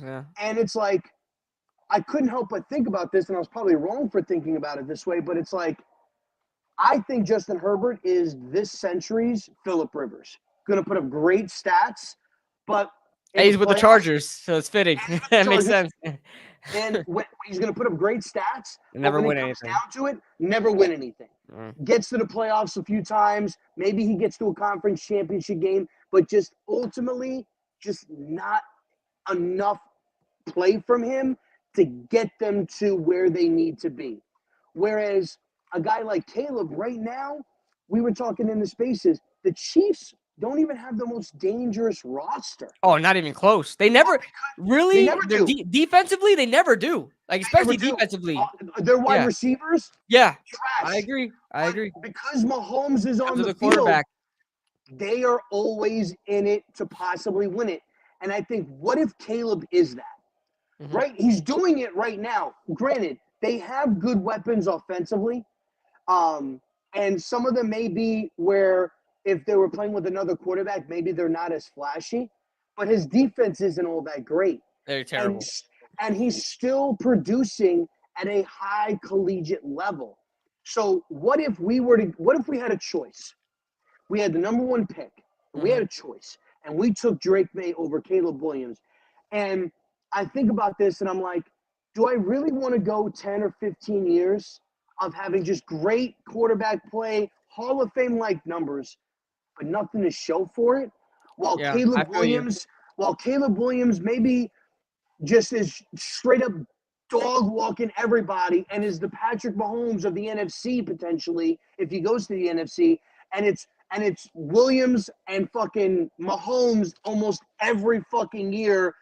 Yeah. And it's like, I couldn't help but think about this, and I was probably wrong for thinking about it this way, but it's like, I think Justin Herbert is this century's Phillip Rivers. Going to put up great stats, but he's with the Chargers, so it's fitting. That makes sense. And he's going to put up great stats, never win anything. Down to it, never win anything. Gets to the playoffs a few times. Maybe he gets to a conference championship game, but just ultimately, just not enough play from him to get them to where they need to be. Whereas a guy like Caleb right now, we were talking in the spaces, the Chiefs don't even have the most dangerous roster. Oh, not even close. They never really. They never do. Defensively, they never do. Like especially defensively. Their wide receivers. Yeah, trash. I agree. Because Mahomes is on the quarterback, they are always in it to possibly win it. And I think, what if Caleb is that? Mm-hmm. Right? He's doing it right now. Granted, they have good weapons offensively. And some of them may be where if they were playing with another quarterback, maybe they're not as flashy, but his defense isn't all that great. They're terrible. And he's still producing at a high collegiate level. So what if we had a choice? We had the number one pick. We had a choice. And we took Drake May over Caleb Williams. And I think about this and I'm like, do I really want to go 10 or 15 years of having just great quarterback play, Hall of Fame-like numbers, but nothing to show for it? While Caleb Williams while Caleb Williams maybe just is straight up dog walking everybody and is the Patrick Mahomes of the NFC potentially if he goes to the NFC, and it's Williams and fucking Mahomes almost every fucking year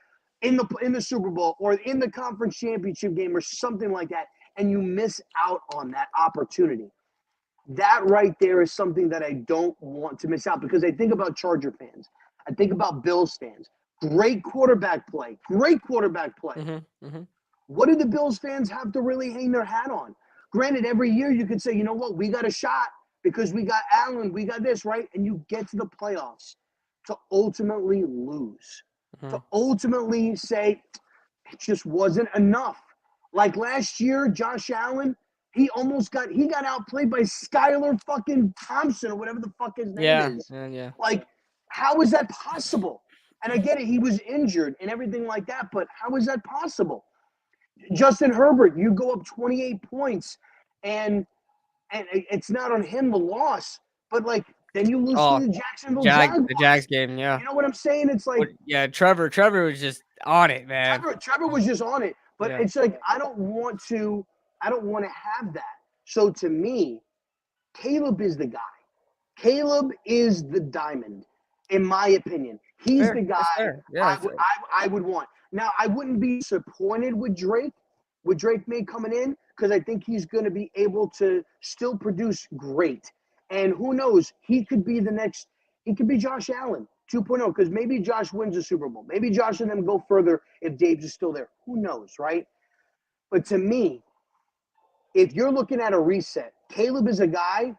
in the Super Bowl or in the conference championship game or something like that, and you miss out on that opportunity. That right there is something that I don't want to miss out, because I think about Charger fans. I think about Bills fans. Great quarterback play. What do the Bills fans have to really hang their hat on? Granted, every year you could say, you know what, we got a shot because we got Allen, we got this, right? And you get to the playoffs to ultimately lose, to ultimately say it just wasn't enough. Like last year, Josh Allen, he got outplayed by Skylar fucking Thompson or whatever the fuck his name is. Yeah. Like, how is that possible? And I get it, he was injured and everything like that, but how is that possible? Justin Herbert, you go up 28 points, and it's not on him, the loss, but like then you lose to the Jacksonville Jaguars. The Jags game, yeah. You know what I'm saying? It's like, Trevor was just on it, man. Trevor was just on it, but it's like I don't want to have that. So to me, Caleb is the guy. Caleb is the diamond, in my opinion. He's the guy I would want. Now, I wouldn't be disappointed with Drake May coming in, because I think he's going to be able to still produce great. And who knows, he could be Josh Allen 2.0, because maybe Josh wins the Super Bowl. Maybe Josh and them go further if Dave's is still there. Who knows, right? But to me, if you're looking at a reset, Caleb is a guy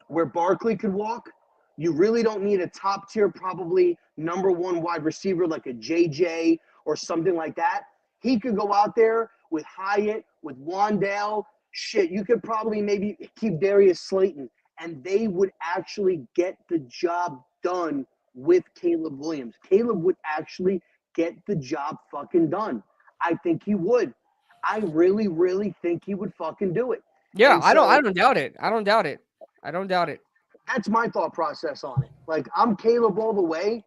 where Barkley could walk. You really don't need a top tier, probably number one wide receiver like a JJ or something like that. He could go out there with Hyatt, with Wandale. Shit, you could probably maybe keep Darius Slayton, and they would actually get the job done with Caleb Williams. Caleb would actually get the job fucking done. I think he would. I really, really think he would fucking do it. Yeah, I don't doubt it. I don't doubt it. That's my thought process on it. Like, I'm Caleb all the way,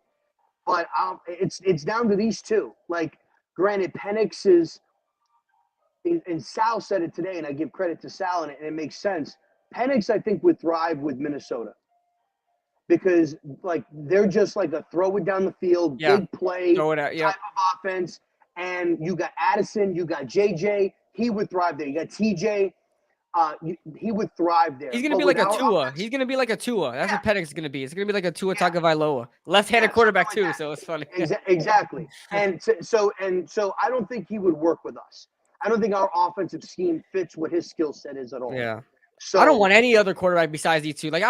but it's down to these two. Like, granted, Penix is, and Sal said it today, and I give credit to Sal, and it makes sense. Penix, I think, would thrive with Minnesota, because like they're just like a throw it down the field, big play type of offense. And you got Addison, you got JJ. He would thrive there. You got TJ. He would thrive there. He's gonna be like a Tua. He's gonna be like a Tua. That's what Penix is gonna be. It's gonna be like a Tua Tagovailoa, left-handed quarterback too. Like, so it's funny. Exactly. And so I don't think he would work with us. I don't think our offensive scheme fits what his skill set is at all. Yeah. So I don't want any other quarterback besides these two. Like I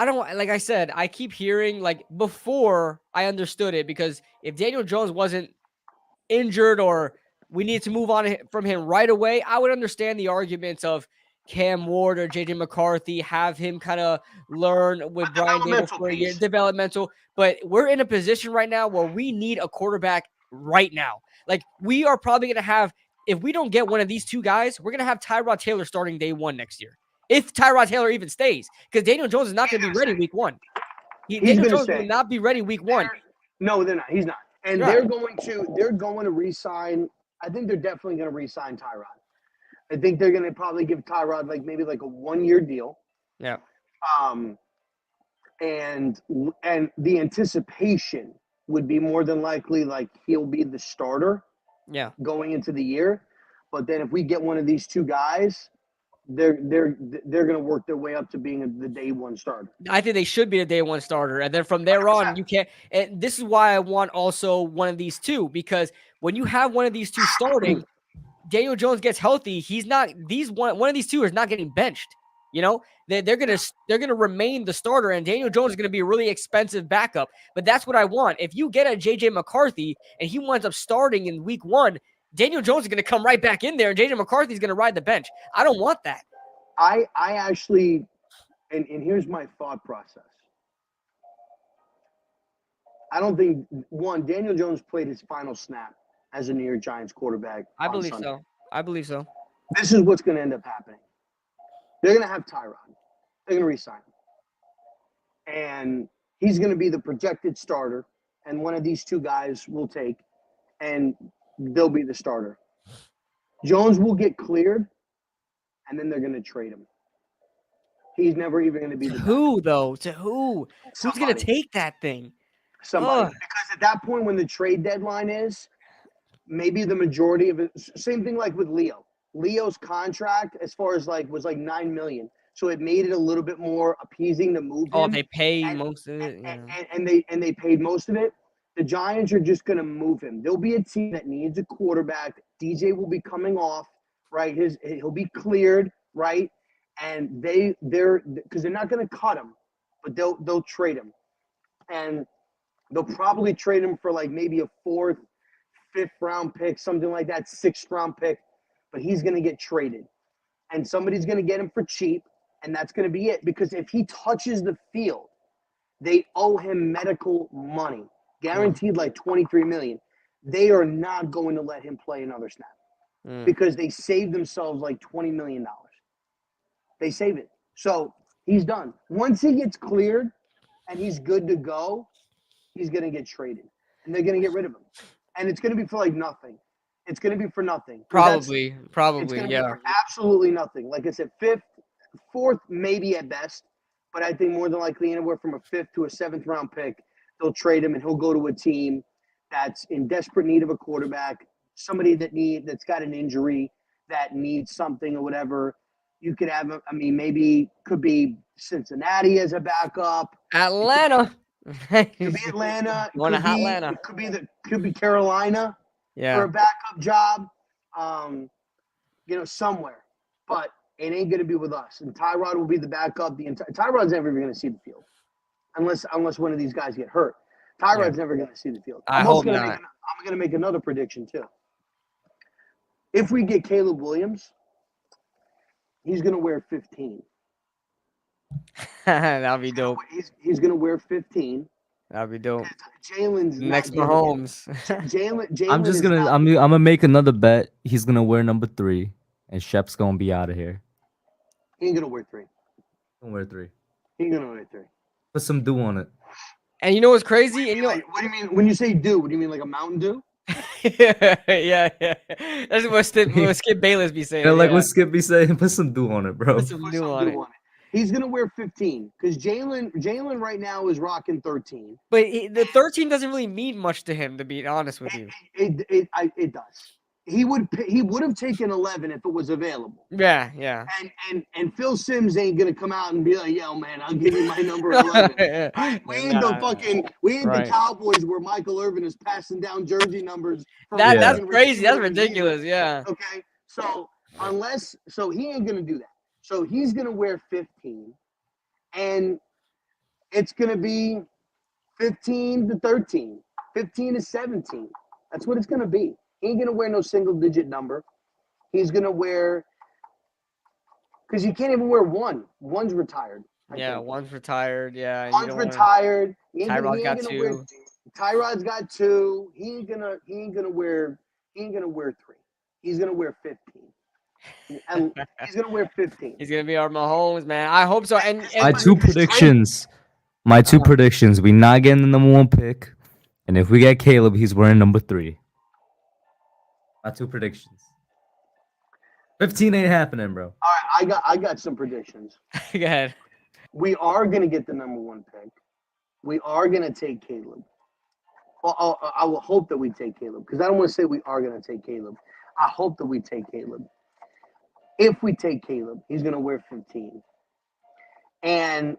don't want, like I said, I keep hearing, like, before I understood it, because if Daniel Jones wasn't injured or we need to move on from him right away, I would understand the arguments of Cam Ward or JJ McCarthy, have him kind of learn with Brian Daboll for a year, developmental. But we're in a position right now where we need a quarterback right now. Like, we are probably going to have, if we don't get one of these two guys, we're going to have Tyrod Taylor starting day one next year. If Tyrod Taylor even stays, because Daniel Jones is not going to be ready week one. Daniel Jones will not be ready week one. No, they're not. He's not. And they're going to re-sign. I think they're definitely going to re-sign Tyrod. I think they're going to probably give Tyrod maybe a 1-year deal. Yeah. And the anticipation would be more than likely like he'll be the starter. Yeah. Going into the year, but then if we get one of these two guys, they're going to work their way up to being the day one starter. I think they should be a day one starter, and then from there on, you can't. And this is why I want also one of these two, because when you have one of these two starting, Daniel Jones gets healthy. He's not one of these two is not getting benched. You know, they're gonna remain the starter, and Daniel Jones is gonna be a really expensive backup. But that's what I want. If you get a JJ McCarthy and he winds up starting in week one, Daniel Jones is gonna come right back in there, and JJ McCarthy is gonna ride the bench. I don't want that. I actually, and here's my thought process. I don't think Daniel Jones played his final snap as a New York Giants quarterback. I believe so. This is what's going to end up happening. They're going to have Tyrod. They're going to re-sign him. And he's going to be the projected starter. and one of these two guys will take, and they'll be the starter. Jones will get cleared, and then they're going to trade him. He's never even going to be the who though? To who? Somebody. Who's going to take that thing? Somebody. Because at that point, when the trade deadline is, maybe the majority of it. Same thing like with Leo. Leo's contract, as far as like, was like $9 million. So it made it a little bit more appeasing to move him. Oh, they pay most of it. And they paid most of it. The Giants are just going to move him. There'll be a team that needs a quarterback. DJ will be coming off, right? He'll be cleared, right? And they're because they're not going to cut him, but they'll trade him, and they'll probably trade him for like maybe a 4th, 5th round pick, something like that, 6th round pick. But he's going to get traded, and somebody's going to get him for cheap, and that's going to be it. Because if he touches the field, they owe him medical money, guaranteed like $23 million. They are not going to let him play another snap because they saved themselves like $20 million. They save it. So he's done. Once he gets cleared and he's good to go, he's going to get traded. And they're going to get rid of him. And it's going to be for like nothing. It's going to be for nothing. Probably, yeah. For absolutely nothing. Like I said, 5th, 4th, maybe at best. But I think more than likely anywhere from a 5th to a 7th round pick, they'll trade him and he'll go to a team that's in desperate need of a quarterback, somebody that's got an injury that needs something or whatever. You could have, maybe could be Cincinnati as a backup. Atlanta. Could be Atlanta. Atlanta. Could be Carolina for a backup job. Somewhere. But it ain't gonna be with us. And Tyrod will be the backup. Tyrod's never even gonna see the field. Unless one of these guys get hurt. Tyrod's never gonna see the field. I'm gonna make another prediction too. If we get Caleb Williams, he's going to wear 15. That'll be dope. He's going to wear 15. That'll be dope. Jalen's next Mahomes. Jalen. I'm gonna make another bet. He's gonna wear number 3, and Shep's gonna be out of here. He ain't gonna wear 3. Gonna wear 3. He ain't gonna wear 3. Put some dew on it. And you know what's crazy? What do you mean when you say dew? What do you mean, like a Mountain Dew? yeah. That's what Skip Bayless be saying. What Skip be saying. Put some dew on it, bro. Put some dew on it. He's gonna wear 15 because Jalen right now is rocking 13. But the 13 doesn't really mean much to him, to be honest with you. It does. He would have taken 11 if it was available. Yeah. And Phil Simms ain't gonna come out and be like, "Yo, man, I'll give you my number 11." Right? We ain't the Cowboys where Michael Irvin is passing down jersey numbers. That's crazy. That's ridiculous. Yeah. Okay. So he ain't gonna do that. So he's gonna wear 15, and it's gonna be 15 to 13, 15 to 17. That's what it's gonna be. He ain't going to wear no single-digit number. He's going to wear – because he can't even wear 1. 1's retired. One's retired. Yeah. One's retired. Tyrod's got 2. Tyrod's got 2. He ain't gonna wear 3. He's going to wear 15. And he's going to wear 15. He's going to be our Mahomes, man. I hope so. And my two predictions. We not getting the number 1 pick. And if we get Caleb, he's wearing number 3. My 2 predictions. 15 ain't happening, bro. All right, I got some predictions. Go ahead. We are gonna get the number 1 pick. We are gonna take Caleb. Well, I will hope that we take Caleb because I don't want to say we are gonna take Caleb. I hope that we take Caleb. If we take Caleb, he's gonna wear 15, and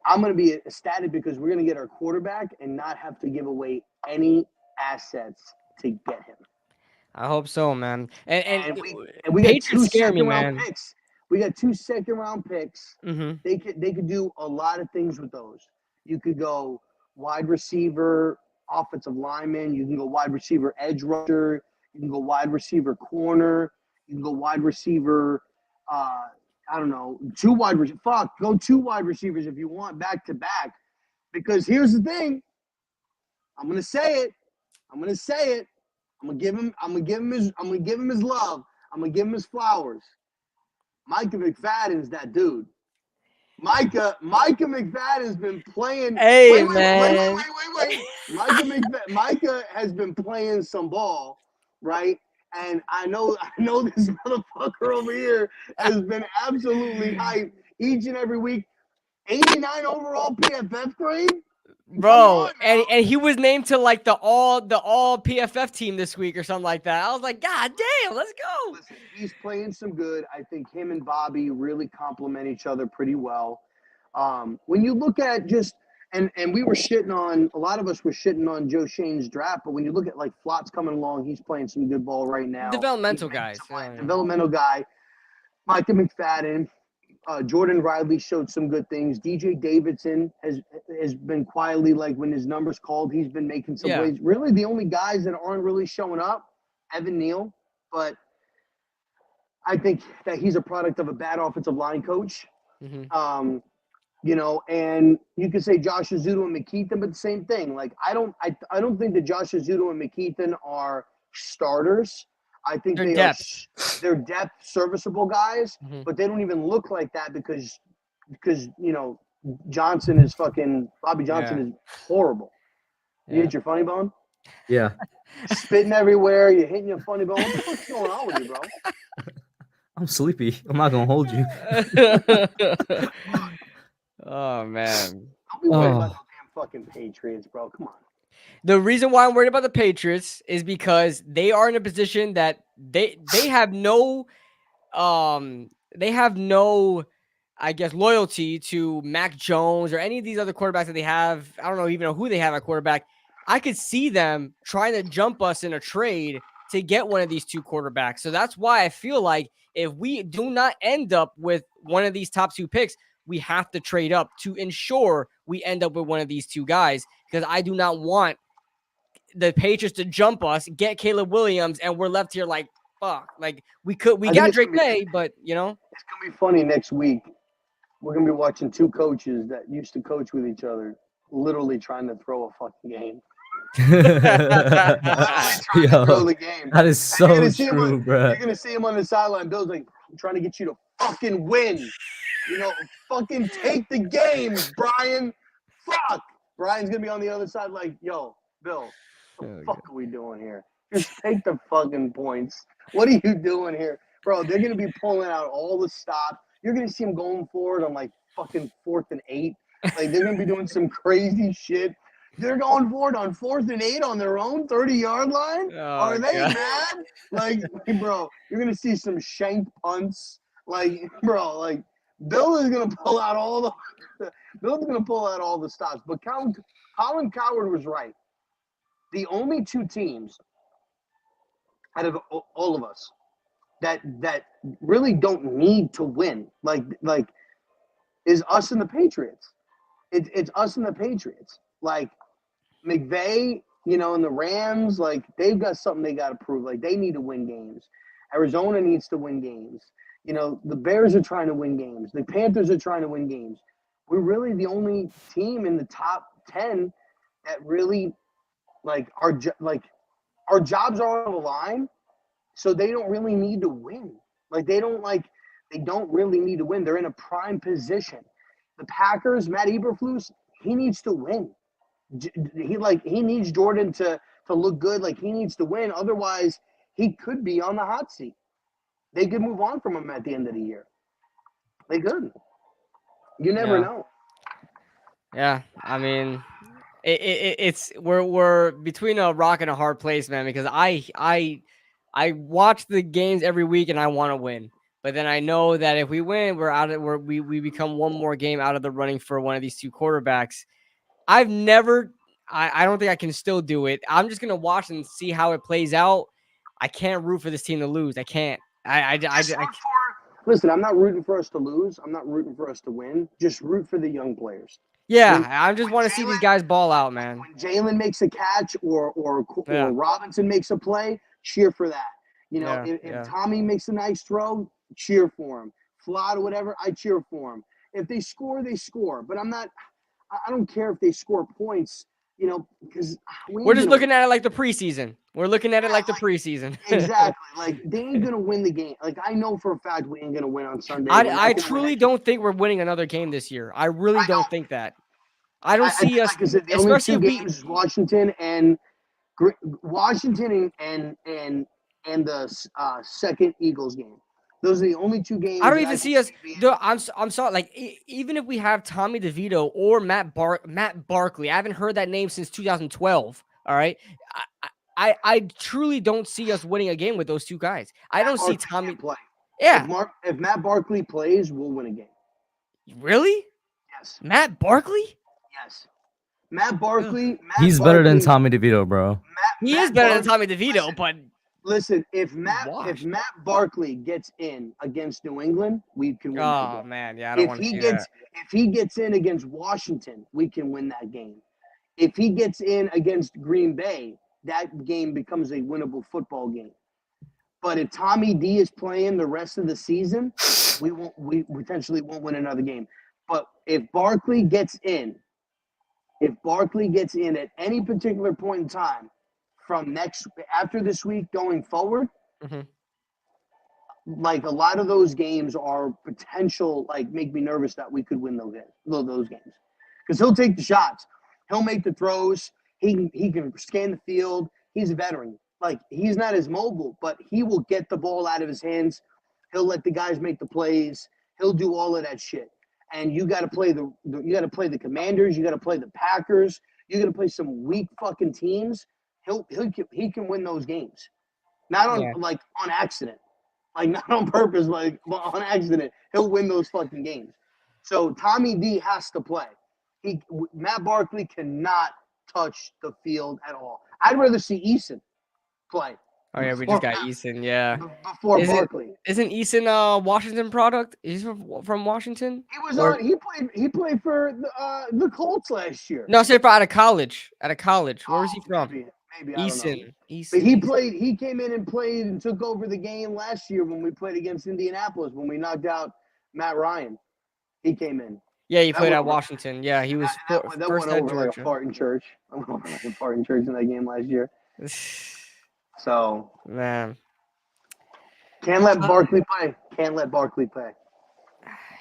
I'm gonna be ecstatic because we're gonna get our quarterback and not have to give away any assets to get him. I hope so, man. And we got 2 second-round picks. We got 2 second-round picks. Mm-hmm. They could do a lot of things with those. You could go wide receiver, offensive lineman. You can go wide receiver, edge rusher. You can go wide receiver, corner. You can go wide receiver. I don't know, 2 wide receivers. Go 2 wide receivers if you want back to back. Because here's the thing. I'm gonna say it. I'm gonna give him his love. I'm gonna give him his flowers. Micah McFadden's that dude. Micah McFadden's been playing. Hey, man. Wait. Micah has been playing some ball, right? And I know this motherfucker over here has been absolutely hyped each and every week. 89 overall PFF grade. Bro, and he was named to like the all PFF team this week or something like that. I was like, God damn, let's go. Listen, he's playing some good. I think him and Bobby really complement each other pretty well. When you look at just and we were shitting on a lot of us were shitting on Joe Shane's draft, but when you look at like Flott's coming along, he's playing some good ball right now. Developmental guys, developmental guy. Micah McFadden. Jordan Riley showed some good things. DJ Davidson has been quietly, like when his numbers called, he's been making some plays. Really, the only guys that aren't really showing up, Evan Neal, but I think that he's a product of a bad offensive line coach. And you could say Josh Azuto and McKeithen, but the same thing. Like I don't think that Josh Azuto and McKeithen are starters. I think they're depth serviceable guys, but they don't even look like that because Johnson is Bobby Johnson is horrible. You hit your funny bone? Yeah. Spitting everywhere, you're hitting your funny bone. What the fuck's going on with you, bro? I'm sleepy. I'm not gonna hold you. Oh man. Don't be worried about the damn fucking Patriots, bro. Come on. The reason why I'm worried about the Patriots is because they are in a position that they have no I guess loyalty to Mac Jones or any of these other quarterbacks that they have. I don't even know who they have at quarterback. I could see them trying to jump us in a trade to get one of these two quarterbacks. So that's why I feel like if we do not end up with one of these top two picks, we have to trade up to ensure we end up with one of these two guys, because I do not want the Patriots to jump us, get Caleb Williams, and we're left here like, fuck. Like we got Drake May, but it's gonna be funny next week. We're gonna be watching two coaches that used to coach with each other, literally trying to throw a fucking game. Yo, that is so true, bro. You're gonna see him on the sideline. Bill's like, I'm trying to get you to fucking win. Fucking take the game, Brian. Fuck. Brian's gonna be on the other side like, yo, Bill, what the fuck are we doing here? Just take the fucking points. What are you doing here? Bro, they're going to be pulling out all the stops. You're going to see them going forward on like fucking 4th and 8. Like they're going to be doing some crazy shit. They're going forward on 4th and 8 on their own 30-yard line? Are they mad? Like, bro, you're going to see some shank punts. Like, bro, like Bill is going to pull out all the stops. But Colin Cowherd was right. The only two teams out of all of us that really don't need to win, like is us and the Patriots. It's us and the Patriots. Like McVay, and the Rams, like they've got something they got to prove. Like they need to win games. Arizona needs to win games. The Bears are trying to win games. The Panthers are trying to win games. We're really the only team in the top 10 that really our jobs are on the line, so they don't really need to win. They don't really need to win. They're in a prime position. The Packers, Matt Eberflus, he needs to win. He needs Jordan to look good. Like he needs to win. Otherwise, he could be on the hot seat. They could move on from him at the end of the year. They could. You never know. Yeah, I mean, it's we're between a rock and a hard place, man. Because I watch the games every week and I want to win, but then I know that if we win, we become one more game out of the running for one of these two quarterbacks. I don't think I can still do it. I'm just gonna watch and see how it plays out. I can't root for this team to lose. I can't. Listen, I'm not rooting for us to lose. I'm not rooting for us to win. Just root for the young players. Yeah, I just want to see these guys ball out, man. When Jalen makes a catch or Robinson makes a play, cheer for that. If Tommy makes a nice throw, cheer for him. Flott or whatever, I cheer for him. If they score, they score. But I don't care if they score points, because we're just looking at it like the preseason. We're looking at it like the preseason. Exactly. Like they ain't gonna win the game. Like I know for a fact we ain't gonna win on Sunday. I truly don't think we're winning another game this year. I really don't think that. I don't see us, like I said, the only two games is Washington and the second Eagles game. Those are the only two games. I don't even see us. I'm sorry. Like even if we have Tommy DeVito or Matt Barkley, I haven't heard that name since 2012. All right, I truly don't see us winning a game with those two guys. I don't see Tommy play. Yeah, if Matt Barkley plays, we'll win a game. Really? Yes. Matt Barkley? Yes. Matt Barkley. He's better than Tommy DeVito, bro. He is better than Tommy DeVito, but listen, if Matt Barkley gets in against New England, we can win. Oh man, yeah, I don't want to see that. If he gets in against Washington, we can win that game. If he gets in against Green Bay, that game becomes a winnable football game. But if Tommy D is playing the rest of the season, we potentially won't win another game. But if Barkley gets in at any particular point in time from after this week going forward, like a lot of those games are potential, like make me nervous that we could win those games. Because he'll take the shots. He'll make the throws. He can scan the field. He's a veteran. Like, he's not as mobile, but he will get the ball out of his hands. He'll let the guys make the plays. He'll do all of that shit. And you got to play the Commanders. You got to play the Packers. You got to play some weak fucking teams. He can win those games, not on accident, like not on purpose, like on accident. He'll win those fucking games. So Tommy D has to play. Matt Barkley cannot touch the field at all. I'd rather see Eason play. Oh yeah, we just got Eason. Yeah, before Barkley. Isn't Eason a Washington product? He's from Washington. He played for the Colts last year. No, say for out of college. Where was he from? Maybe Eason. But he played. He came in and played and took over the game last year when we played against Indianapolis when we knocked out Matt Ryan. He came in. Yeah, he played at Washington. Yeah, he was first at Georgia. Like a fart in church. I went over like a fart in church in that game last year. So man, can't let Barkley play.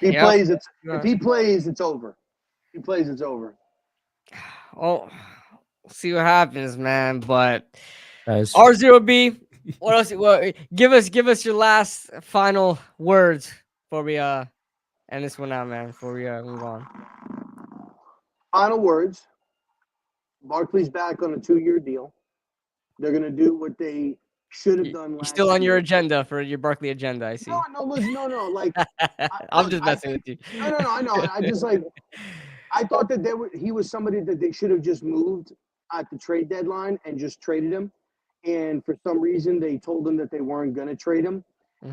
If he plays, it's over. If he plays, it's over. Oh, we'll see what happens, man. But R0B, what else? Well, give us your last final words before we end this one out, man. Before we move on. Final words. Barkley's back on a 2-year deal. They're gonna do what they should have done. You're still on your agenda for your Barkley agenda, I see. No. Like I'm just messing with you. No. I know. I thought that he was somebody that they should have just moved at the trade deadline and just traded him. And for some reason, they told him that they weren't gonna trade him.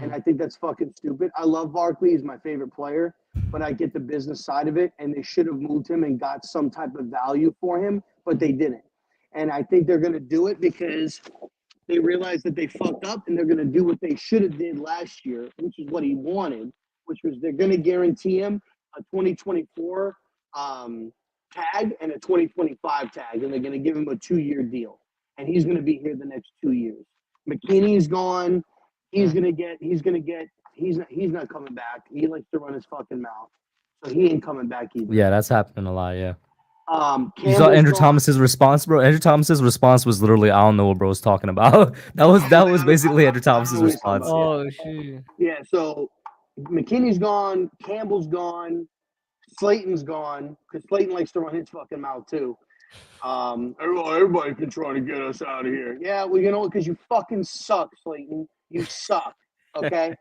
And I think that's fucking stupid. I love Barkley. He's my favorite player, but I get the business side of it. And they should have moved him and got some type of value for him, but they didn't. And I think they're going to do it because they realize that they fucked up, and they're going to do what they should have did last year, which is what he wanted, which was they're going to guarantee him a 2024 tag and a 2025 tag, and they're going to give him a 2-year deal. And he's going to be here the next 2 years. McKinney's gone. He's not coming back. He likes to run his fucking mouth. So he ain't coming back either. Yeah, that's happening a lot, yeah. You saw Andrew Thomas's response, bro. Andrew Thomas's response was literally, "I don't know what bro's talking about." that was basically Andrew Thomas's response. Oh shit. Yeah. So McKinney's gone. Campbell's gone. Slayton's gone because Slayton likes to run his fucking mouth too. Everybody can try to get us out of here. Yeah, well, because you fucking suck, Slayton. You suck. Okay.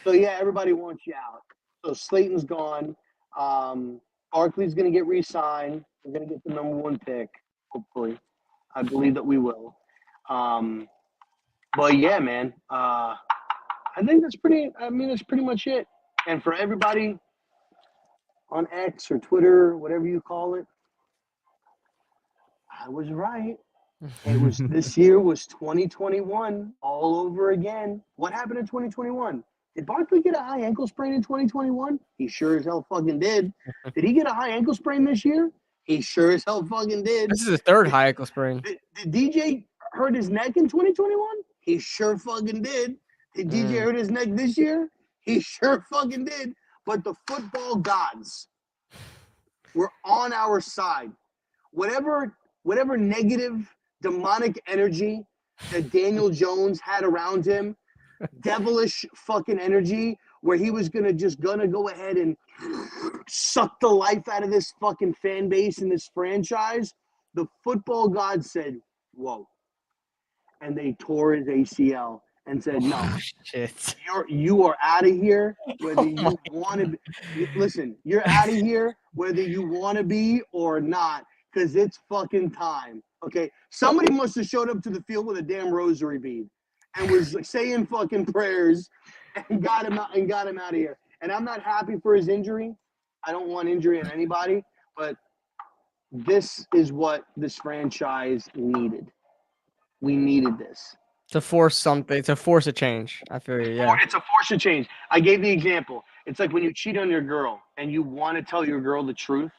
So yeah, everybody wants you out. So Slayton's gone. Barkley's going to get re-signed. We're going to get the number 1 pick, hopefully. I believe that we will. But yeah, man. I think that's pretty much it. And for everybody on X or Twitter, whatever you call it, I was right. This year was 2021 all over again. What happened in 2021? Did Barkley get a high ankle sprain in 2021? He sure as hell fucking did. Did he get a high ankle sprain this year? He sure as hell fucking did. This is his 3rd high ankle sprain. Did DJ hurt his neck in 2021? He sure fucking did. Did DJ hurt his neck this year? He sure fucking did. But the football gods were on our side. Whatever negative demonic energy that Daniel Jones had around him, devilish fucking energy, where he was gonna go ahead and suck the life out of this fucking fan base and this franchise. The football god said, "Whoa," and they tore his ACL and said, "No, shit. you are out of here. Whether you want to listen, you're out of here whether you want to be or not, because it's fucking time." Okay, somebody must have showed up to the field with a damn rosary bead and was like, saying fucking prayers and got him out of here. And I'm not happy for his injury. I don't want injury in anybody, but this is what this franchise needed. We needed this. To force something, to force a change. I feel you, yeah. It's a force of change. I gave the example. It's like when you cheat on your girl and you want to tell your girl the truth,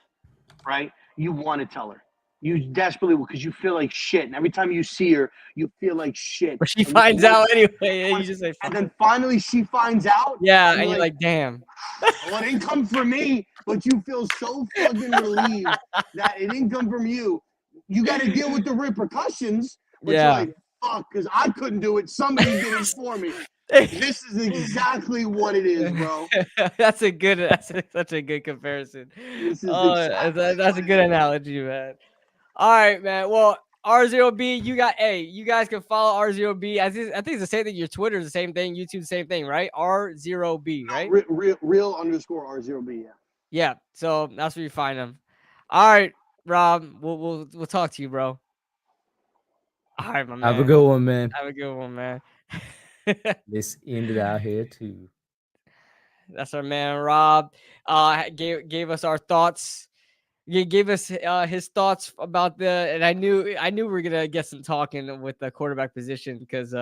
right? You want to tell her. You desperately will, because you feel like shit. And every time you see her, you feel like shit. But she finds out anyway. And you just say, and then finally she finds out. Yeah, and you're like, damn. Well, it didn't come from me, but you feel so fucking relieved that it didn't come from you. You got to deal with the repercussions. But you're like, fuck, because I couldn't do it. Somebody did it for me. This is exactly what it is, bro. That's such a good comparison. That's a good analogy, man. All right, man. Well, R0B, you guys can follow R0B. I think it's the same thing. Your Twitter is the same thing. YouTube the same thing, right? R0B, right? Real underscore R0B, yeah. Yeah. So that's where you find them. All right, Rob. We'll talk to you, bro. All right, my man. Have a good one, man. Have a good one, man. This ended out here too. That's our man, Rob. Gave us our thoughts. He gave us his thoughts about and I knew we were gonna get some talking with the quarterback position, because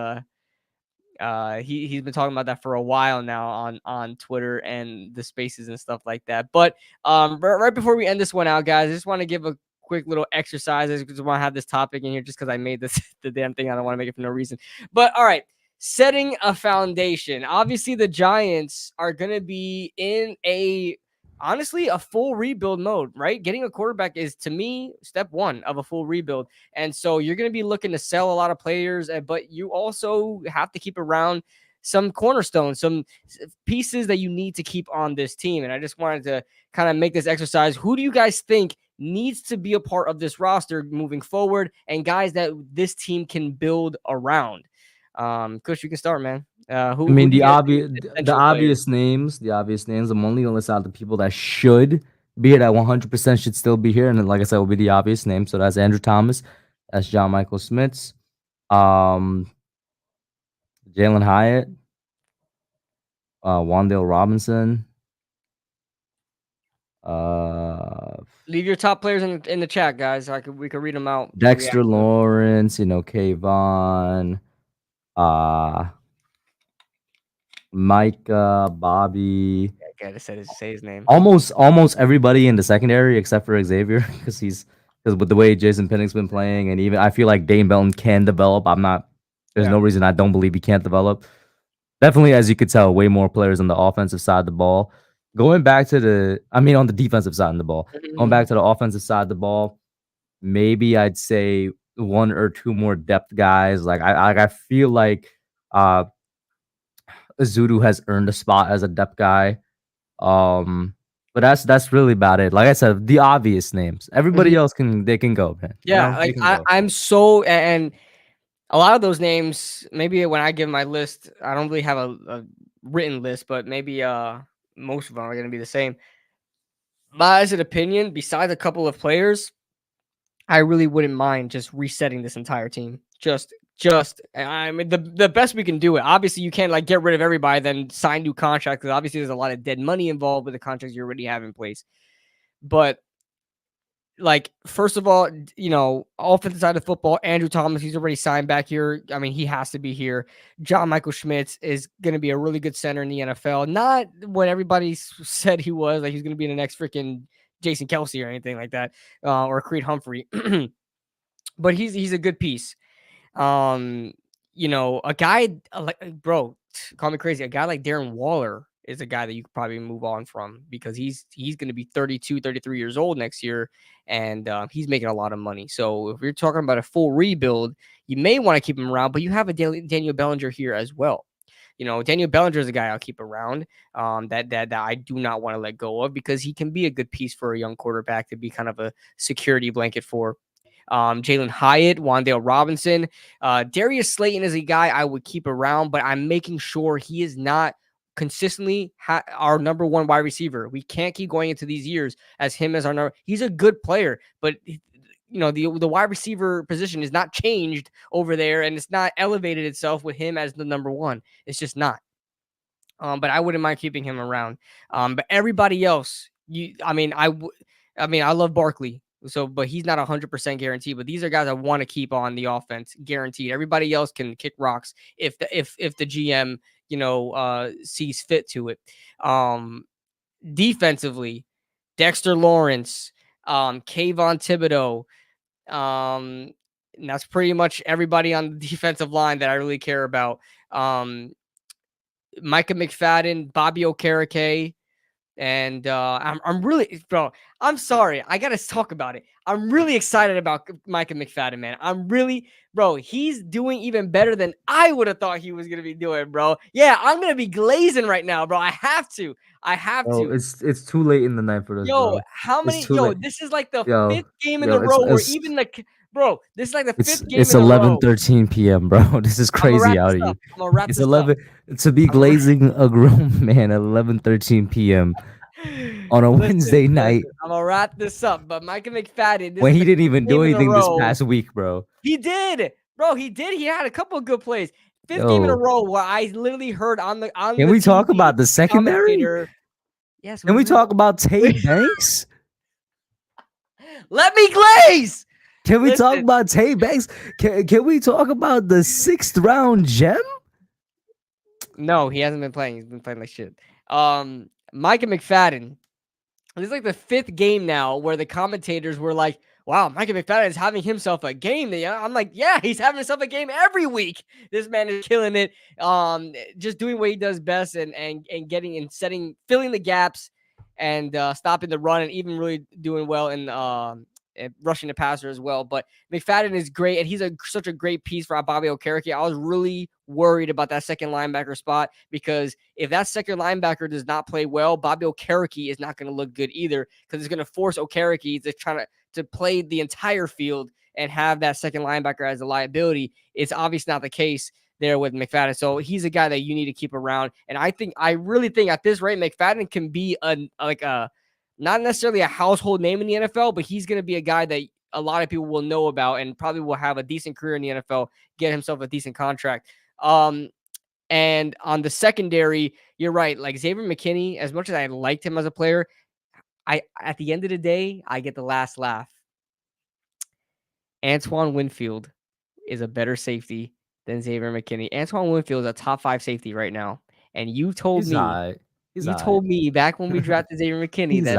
he's been talking about that for a while now on Twitter and the spaces and stuff like that. But right before we end this one out, guys, I just want to give a quick little exercise. I just want to have this topic in here just because I made this the damn thing. I don't want to make it for no reason. But all right, setting a foundation. Obviously, the Giants are gonna be in honestly a full rebuild mode, right? Getting a quarterback is, to me, step one of a full rebuild. And so you're going to be looking to sell a lot of players, but you also have to keep around some cornerstones, some pieces that you need to keep on this team. And I just wanted to kind of make this exercise. Who do you guys think needs to be a part of this roster moving forward, and guys that this team can build around? Kush, you can start, man. The obvious names. I'm only gonna list out the people that should be here, that 100% should still be here, and then, like I said, will be the obvious names. So that's Andrew Thomas, that's John Michael Schmitz, Jalen Hyatt, Wan'Dale Robinson. Leave your top players in the chat, guys. We could read them out. Dexter Lawrence, Kayvon, Micah, Bobby. I gotta say his name. Almost everybody in the secondary except for Xavier, because with the way Jason Pennick's been playing, and even I feel like Dane Belton can develop. There's no reason I don't believe he can't develop. Definitely, as you could tell, way more players on the offensive side of the ball. Going back to on the defensive side of the ball. Going back to the offensive side of the ball, maybe I'd say one or two more depth guys. Like I feel like Zudu has earned a spot as a depth guy. But that's really about it. Like I said, the obvious names. Everybody else can go, man. Yeah, I'm so, and a lot of those names, maybe when I give my list, I don't really have a written list, but maybe most of them are going to be the same. My as an opinion, besides a couple of players, I really wouldn't mind just resetting this entire team. I mean, the best we can do it. Obviously, you can't get rid of everybody, then sign new contracts, because obviously there's a lot of dead money involved with the contracts you already have in place. But first of all, offensive side of football, Andrew Thomas, he's already signed back here. I mean, he has to be here. John Michael Schmitz is going to be a really good center in the NFL. Not what everybody said he was, like he's going to be the next freaking Jason Kelsey or anything like that, or Creed Humphrey. But he's a good piece. A guy like, bro, call me crazy, a guy like Darren Waller is a guy that you could probably move on from because he's going to be 32, 33 years old next year, and he's making a lot of money. So if you're talking about a full rebuild, you may want to keep him around, but you have a Daniel Bellinger here as well. Daniel Bellinger is a guy I'll keep around that I do not want to let go of because he can be a good piece for a young quarterback to be kind of a security blanket for. Jalen Hyatt, Wan'Dale Robinson, Darius Slayton is a guy I would keep around, but I'm making sure he is not consistently our number one wide receiver. We can't keep going into these years as him as our number. He's a good player, but the wide receiver position is not changed over there, and it's not elevated itself with him as the number one. It's just not. But I wouldn't mind keeping him around. But everybody else, I love Barkley. So, but he's not 100% guaranteed. But these are guys I want to keep on the offense, guaranteed. Everybody else can kick rocks if the GM sees fit to it. Defensively, Dexter Lawrence, Kayvon Thibodeau. And that's pretty much everybody on the defensive line that I really care about. Micah McFadden, Bobby Okereke, and I'm really, bro. I'm sorry, I gotta talk about it. I'm really excited about Micah McFadden, man. Bro. He's doing even better than I would have thought he was gonna be doing, bro. Yeah, I'm gonna be glazing right now, bro. I have to. It's too late in the night for this, bro. How many? This is like the fifth game in a row this is like the fifth game it's in a row. 11:13 p.m., bro. This is crazy out of you. I'm gonna wrap it's this 11 up. To be glazing a grown man at 11:13 p.m. on a Wednesday night. I'm gonna wrap this up, but Micah McFadden, when he didn't even do anything this past week, bro. He did, bro. He did. He had a couple of good plays. Fifth game in a row where I literally heard on the Can we talk about the secondary? Yes. Can we talk about Tay Banks? Let me glaze. Can we talk about Tay Banks? Can we talk about the 6th round gem? No, he hasn't been playing. He's been playing like shit. Micah McFadden. This is like the 5th game now where the commentators were like, wow, Micah McFadden is having himself a game. I'm like, yeah, he's having himself a game every week. This man is killing it. Just doing what he does best and getting and filling the gaps and stopping the run and even really doing well in rushing the passer as well. But McFadden is great, and he's such a great piece for Bobby Okereke. I was really worried about that second linebacker spot because if that second linebacker does not play well, Bobby Okereke is not going to look good either because it's going to force Okereke to play the entire field and have that second linebacker as a liability. It's obviously not the case there with McFadden. So he's a guy that you need to keep around. And I really think at this rate, McFadden can be not necessarily a household name in the NFL, but he's going to be a guy that a lot of people will know about and probably will have a decent career in the NFL, get himself a decent contract. And on the secondary, you're right. Like Xavier McKinney, as much as I liked him as a player, at the end of the day, I get the last laugh. Antoine Winfield is a better safety than Xavier McKinney. Antoine Winfield is a top 5 safety right now. And you told me back when we drafted Xavier McKinney he's a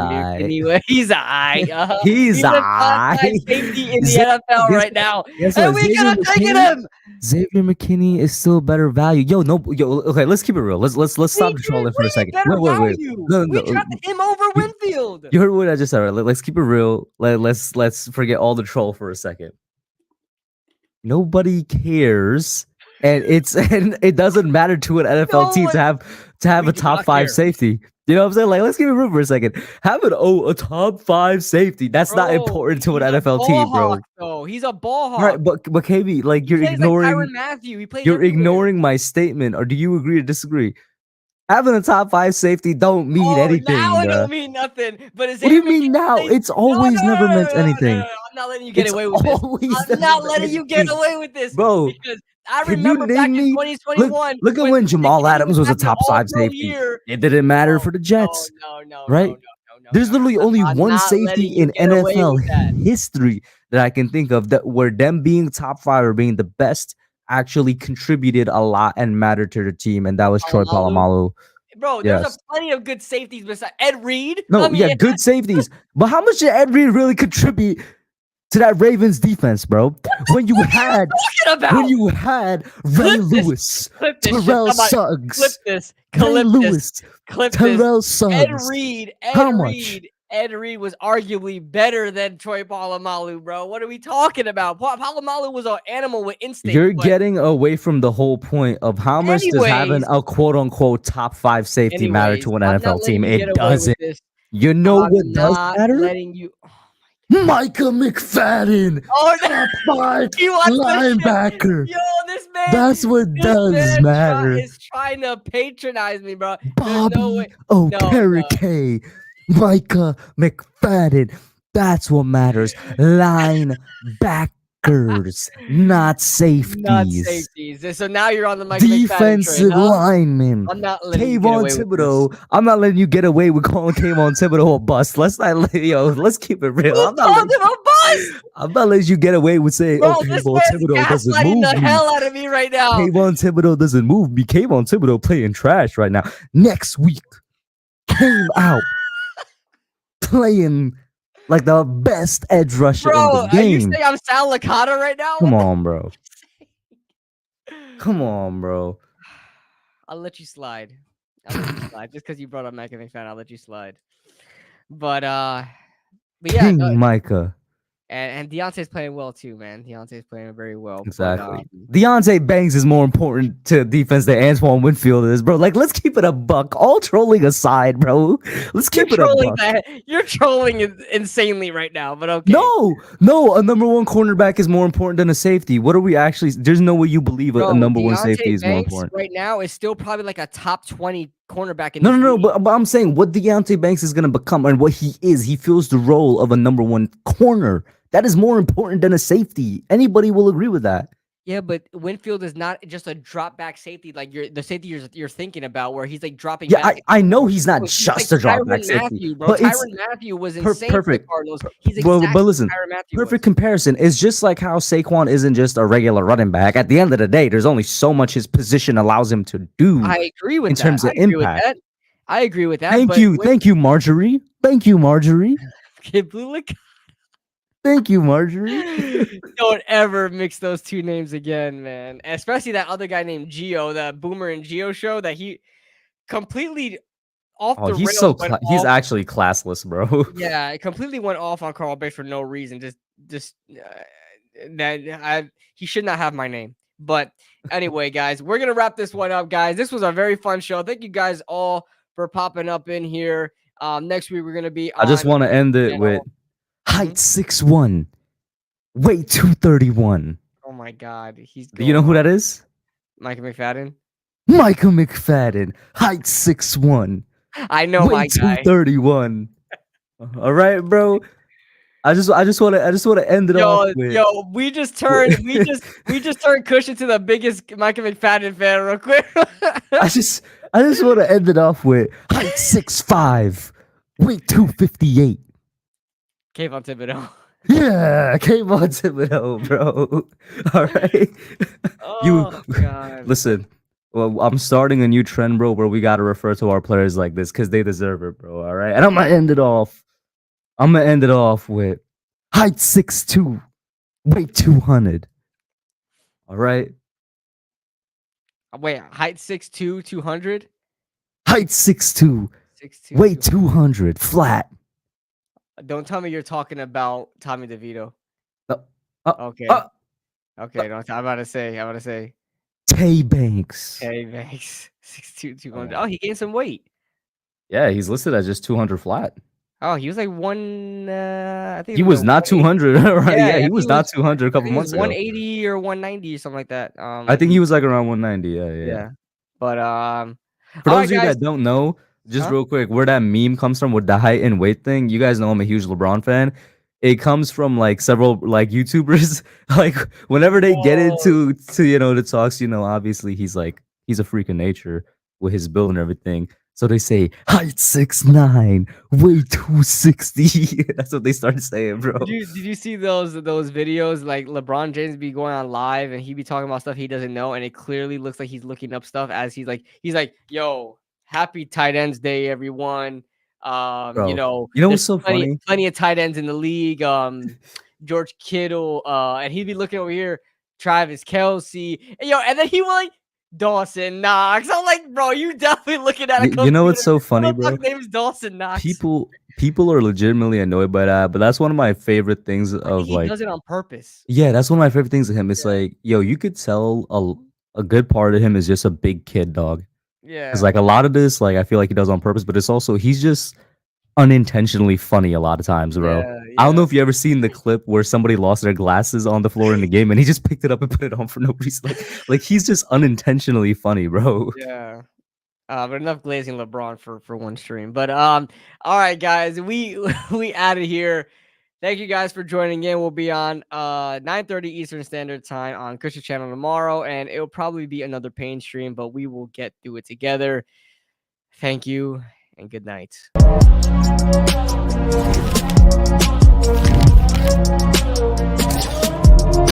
top 5 safety in the NFL right now. And we gotta take him. Xavier McKinney is still better value. Okay, let's keep it real. Let's stop trolling for a second. Wait. No, we drafted him over Winfield. You heard what I just said, right? Let's keep it real. Let's forget all the troll for a second. Nobody cares. And it doesn't matter to an NFL team to have a top 5 safety. You know what I'm saying? Like, let's give it room for a second. Having a top 5 safety, that's not important to an NFL team, bro. No, he's a ball hawk. Right, but KB, like you're ignoring like Matthew. You're ignoring my statement, or do you agree or disagree? Having a top 5 safety don't mean anything. Now it don't mean nothing. But what do you mean now? It's always never meant anything. I'm not letting you get away with this. I'm not letting you get away with this, bro. Because I remember back in 2021. Look at when Jamal Adams was a top 5 safety. It didn't matter for the Jets. No, right? There's literally only one safety in NFL history that I can think of where them being top 5 or being the best actually contributed a lot and mattered to the team, and that was Troy Polamalu. Bro, there's plenty of good safeties besides Ed Reed. Good safeties. But how much did Ed Reed really contribute to that Ravens defense, bro. When you had Ray Lewis, Terrell Suggs, Ray Lewis, Terrell Suggs. Ed Reed was arguably better than Troy Polamalu, bro. What are we talking about? Polamalu was an animal with instinct. You're getting away from the whole point of how much does having a quote-unquote top 5 safety matter to an NFL team. It doesn't. You know what does matter? Letting you... Micah McFadden, top 5 linebacker. Yo, this man. That's what does matter. Is trying to patronize me, bro. Bobby Okereke, Micah McFadden. That's what matters. Linebackers, not safeties. So now you're on the Micah defensive lineman. I'm not letting Kayvon Thibodeau. I'm not letting you get away with calling Kayvon Thibodeau a bust. Let's keep it real. I'm not letting you get away with saying, Kayvon Thibodeau doesn't move the hell out of me right now. Kayvon Thibodeau doesn't move me. Kayvon Thibodeau playing trash right now. Next week came out playing like the best edge rusher in the game. Are you saying I'm Sal Licata right now? Come on, bro. I'll let you slide. Just because you brought up Micah McFadden, I'll let you slide. But yeah, King Micah. And Deontay's playing well too, man. Deontay's playing very well. Exactly. Deontay Banks is more important to defense than Antoine Winfield is, bro. Like, let's keep it a buck. All trolling aside, bro. Let's keep it a buck. You're trolling insanely right now, but okay. No. A number 1 cornerback is more important than a safety. What are we actually? There's no way you believe a number 1 safety is more important. Right now is still probably like a top 20 cornerback in No, but I'm saying what Deontay Banks is going to become and what he is. He fills the role of a number 1 corner. That is more important than a safety. Anybody will agree with that. Yeah, but Winfield is not just a drop back safety like the safety you're thinking about, where he's like dropping. Yeah, back. I know he's not just a drop back safety, but Tyrann Mathieu was insane. Perfect. He's exactly but listen, perfect comparison. It's just like how Saquon isn't just a regular running back. At the end of the day, there's only so much his position allows him to do. I agree with in terms of impact. I agree with that. Thank you, Marjorie. Thank you, Marjorie. Thank you, Marjorie. Don't ever mix those two names again, man. Especially that other guy named Gio, the Boomer and Gio show that he completely off the rails. He's actually classless, bro. Yeah, it completely went off on Carl Bates for no reason. He should not have my name. But anyway, guys, we're gonna wrap this one up, guys. This was a very fun show. Thank you guys all for popping up in here. Next week we're gonna be. I just want to end it with height 6'1", weight 231. Oh my God, Do you know who that is? Micah McFadden. Micah McFadden, height 6'1". I know my guy. 231. All right, bro. I just want to end it off with. Yo, we just turned Kush into the biggest Micah McFadden fan real quick. I just want to end it off with height 6'5", weight 258. Kayvon Thibodeau. Yeah, Kayvon Thibodeau, bro. All right. God. Listen. Well, I'm starting a new trend, bro, where we gotta refer to our players like this because they deserve it, bro. All right, and I'm gonna end it off with height 6'2", weight 200. All right. Wait, height 6'2", 200. Height 6'2", weight 200, flat. Don't tell me you're talking about Tommy DeVito. Okay. Okay. I'm about to say. Tay Banks. 6'2", 200. Oh, he gained some weight. Yeah, he's listed as just 200 flat. Oh, he was like I think he was not 200, right? Yeah, he was not 200 a couple months ago. 180 or 190 or something like that. I think he was like around 190. Yeah. But for those of you that don't know, just real quick, where that meme comes from with the height and weight thing, you guys know I'm a huge LeBron fan. It comes from like several like YouTubers. Like whenever they get into the talks, obviously he's a freak of nature with his build and everything. So they say height 6'9", weight 260. That's what they started saying, bro. Did you see those videos like LeBron James be going on live and he be talking about stuff he doesn't know, and it clearly looks like he's looking up stuff as he's like, yo, happy tight ends day, everyone. Bro, you know what's so funny? Plenty of tight ends in the league. George Kittle, and he'd be looking over here, Travis Kelce, and then he was like Dawson Knox. I'm like, bro, you definitely looking at a computer. You know what's so funny, Who the bro? fuck name is Dawson Knox? People are legitimately annoyed by that, but that's one of my favorite things of he does it on purpose. Yeah, that's one of my favorite things of him. It's like, yo, you could tell a good part of him is just a big kid, dog. Yeah. It's like a lot of this, like I feel like he does on purpose, but it's also he's just unintentionally funny a lot of times, bro. Yeah. I don't know if you ever seen the clip where somebody lost their glasses on the floor in the game and he just picked it up and put it on for no reason. Like he's just unintentionally funny, bro. Yeah. But enough glazing LeBron for one stream. But all right, guys, we out of here. Thank you guys for joining in. We'll be on 9:30 Eastern Standard Time on Christian Channel tomorrow, and it'll probably be another pain stream, but we will get through it together. Thank you and good night.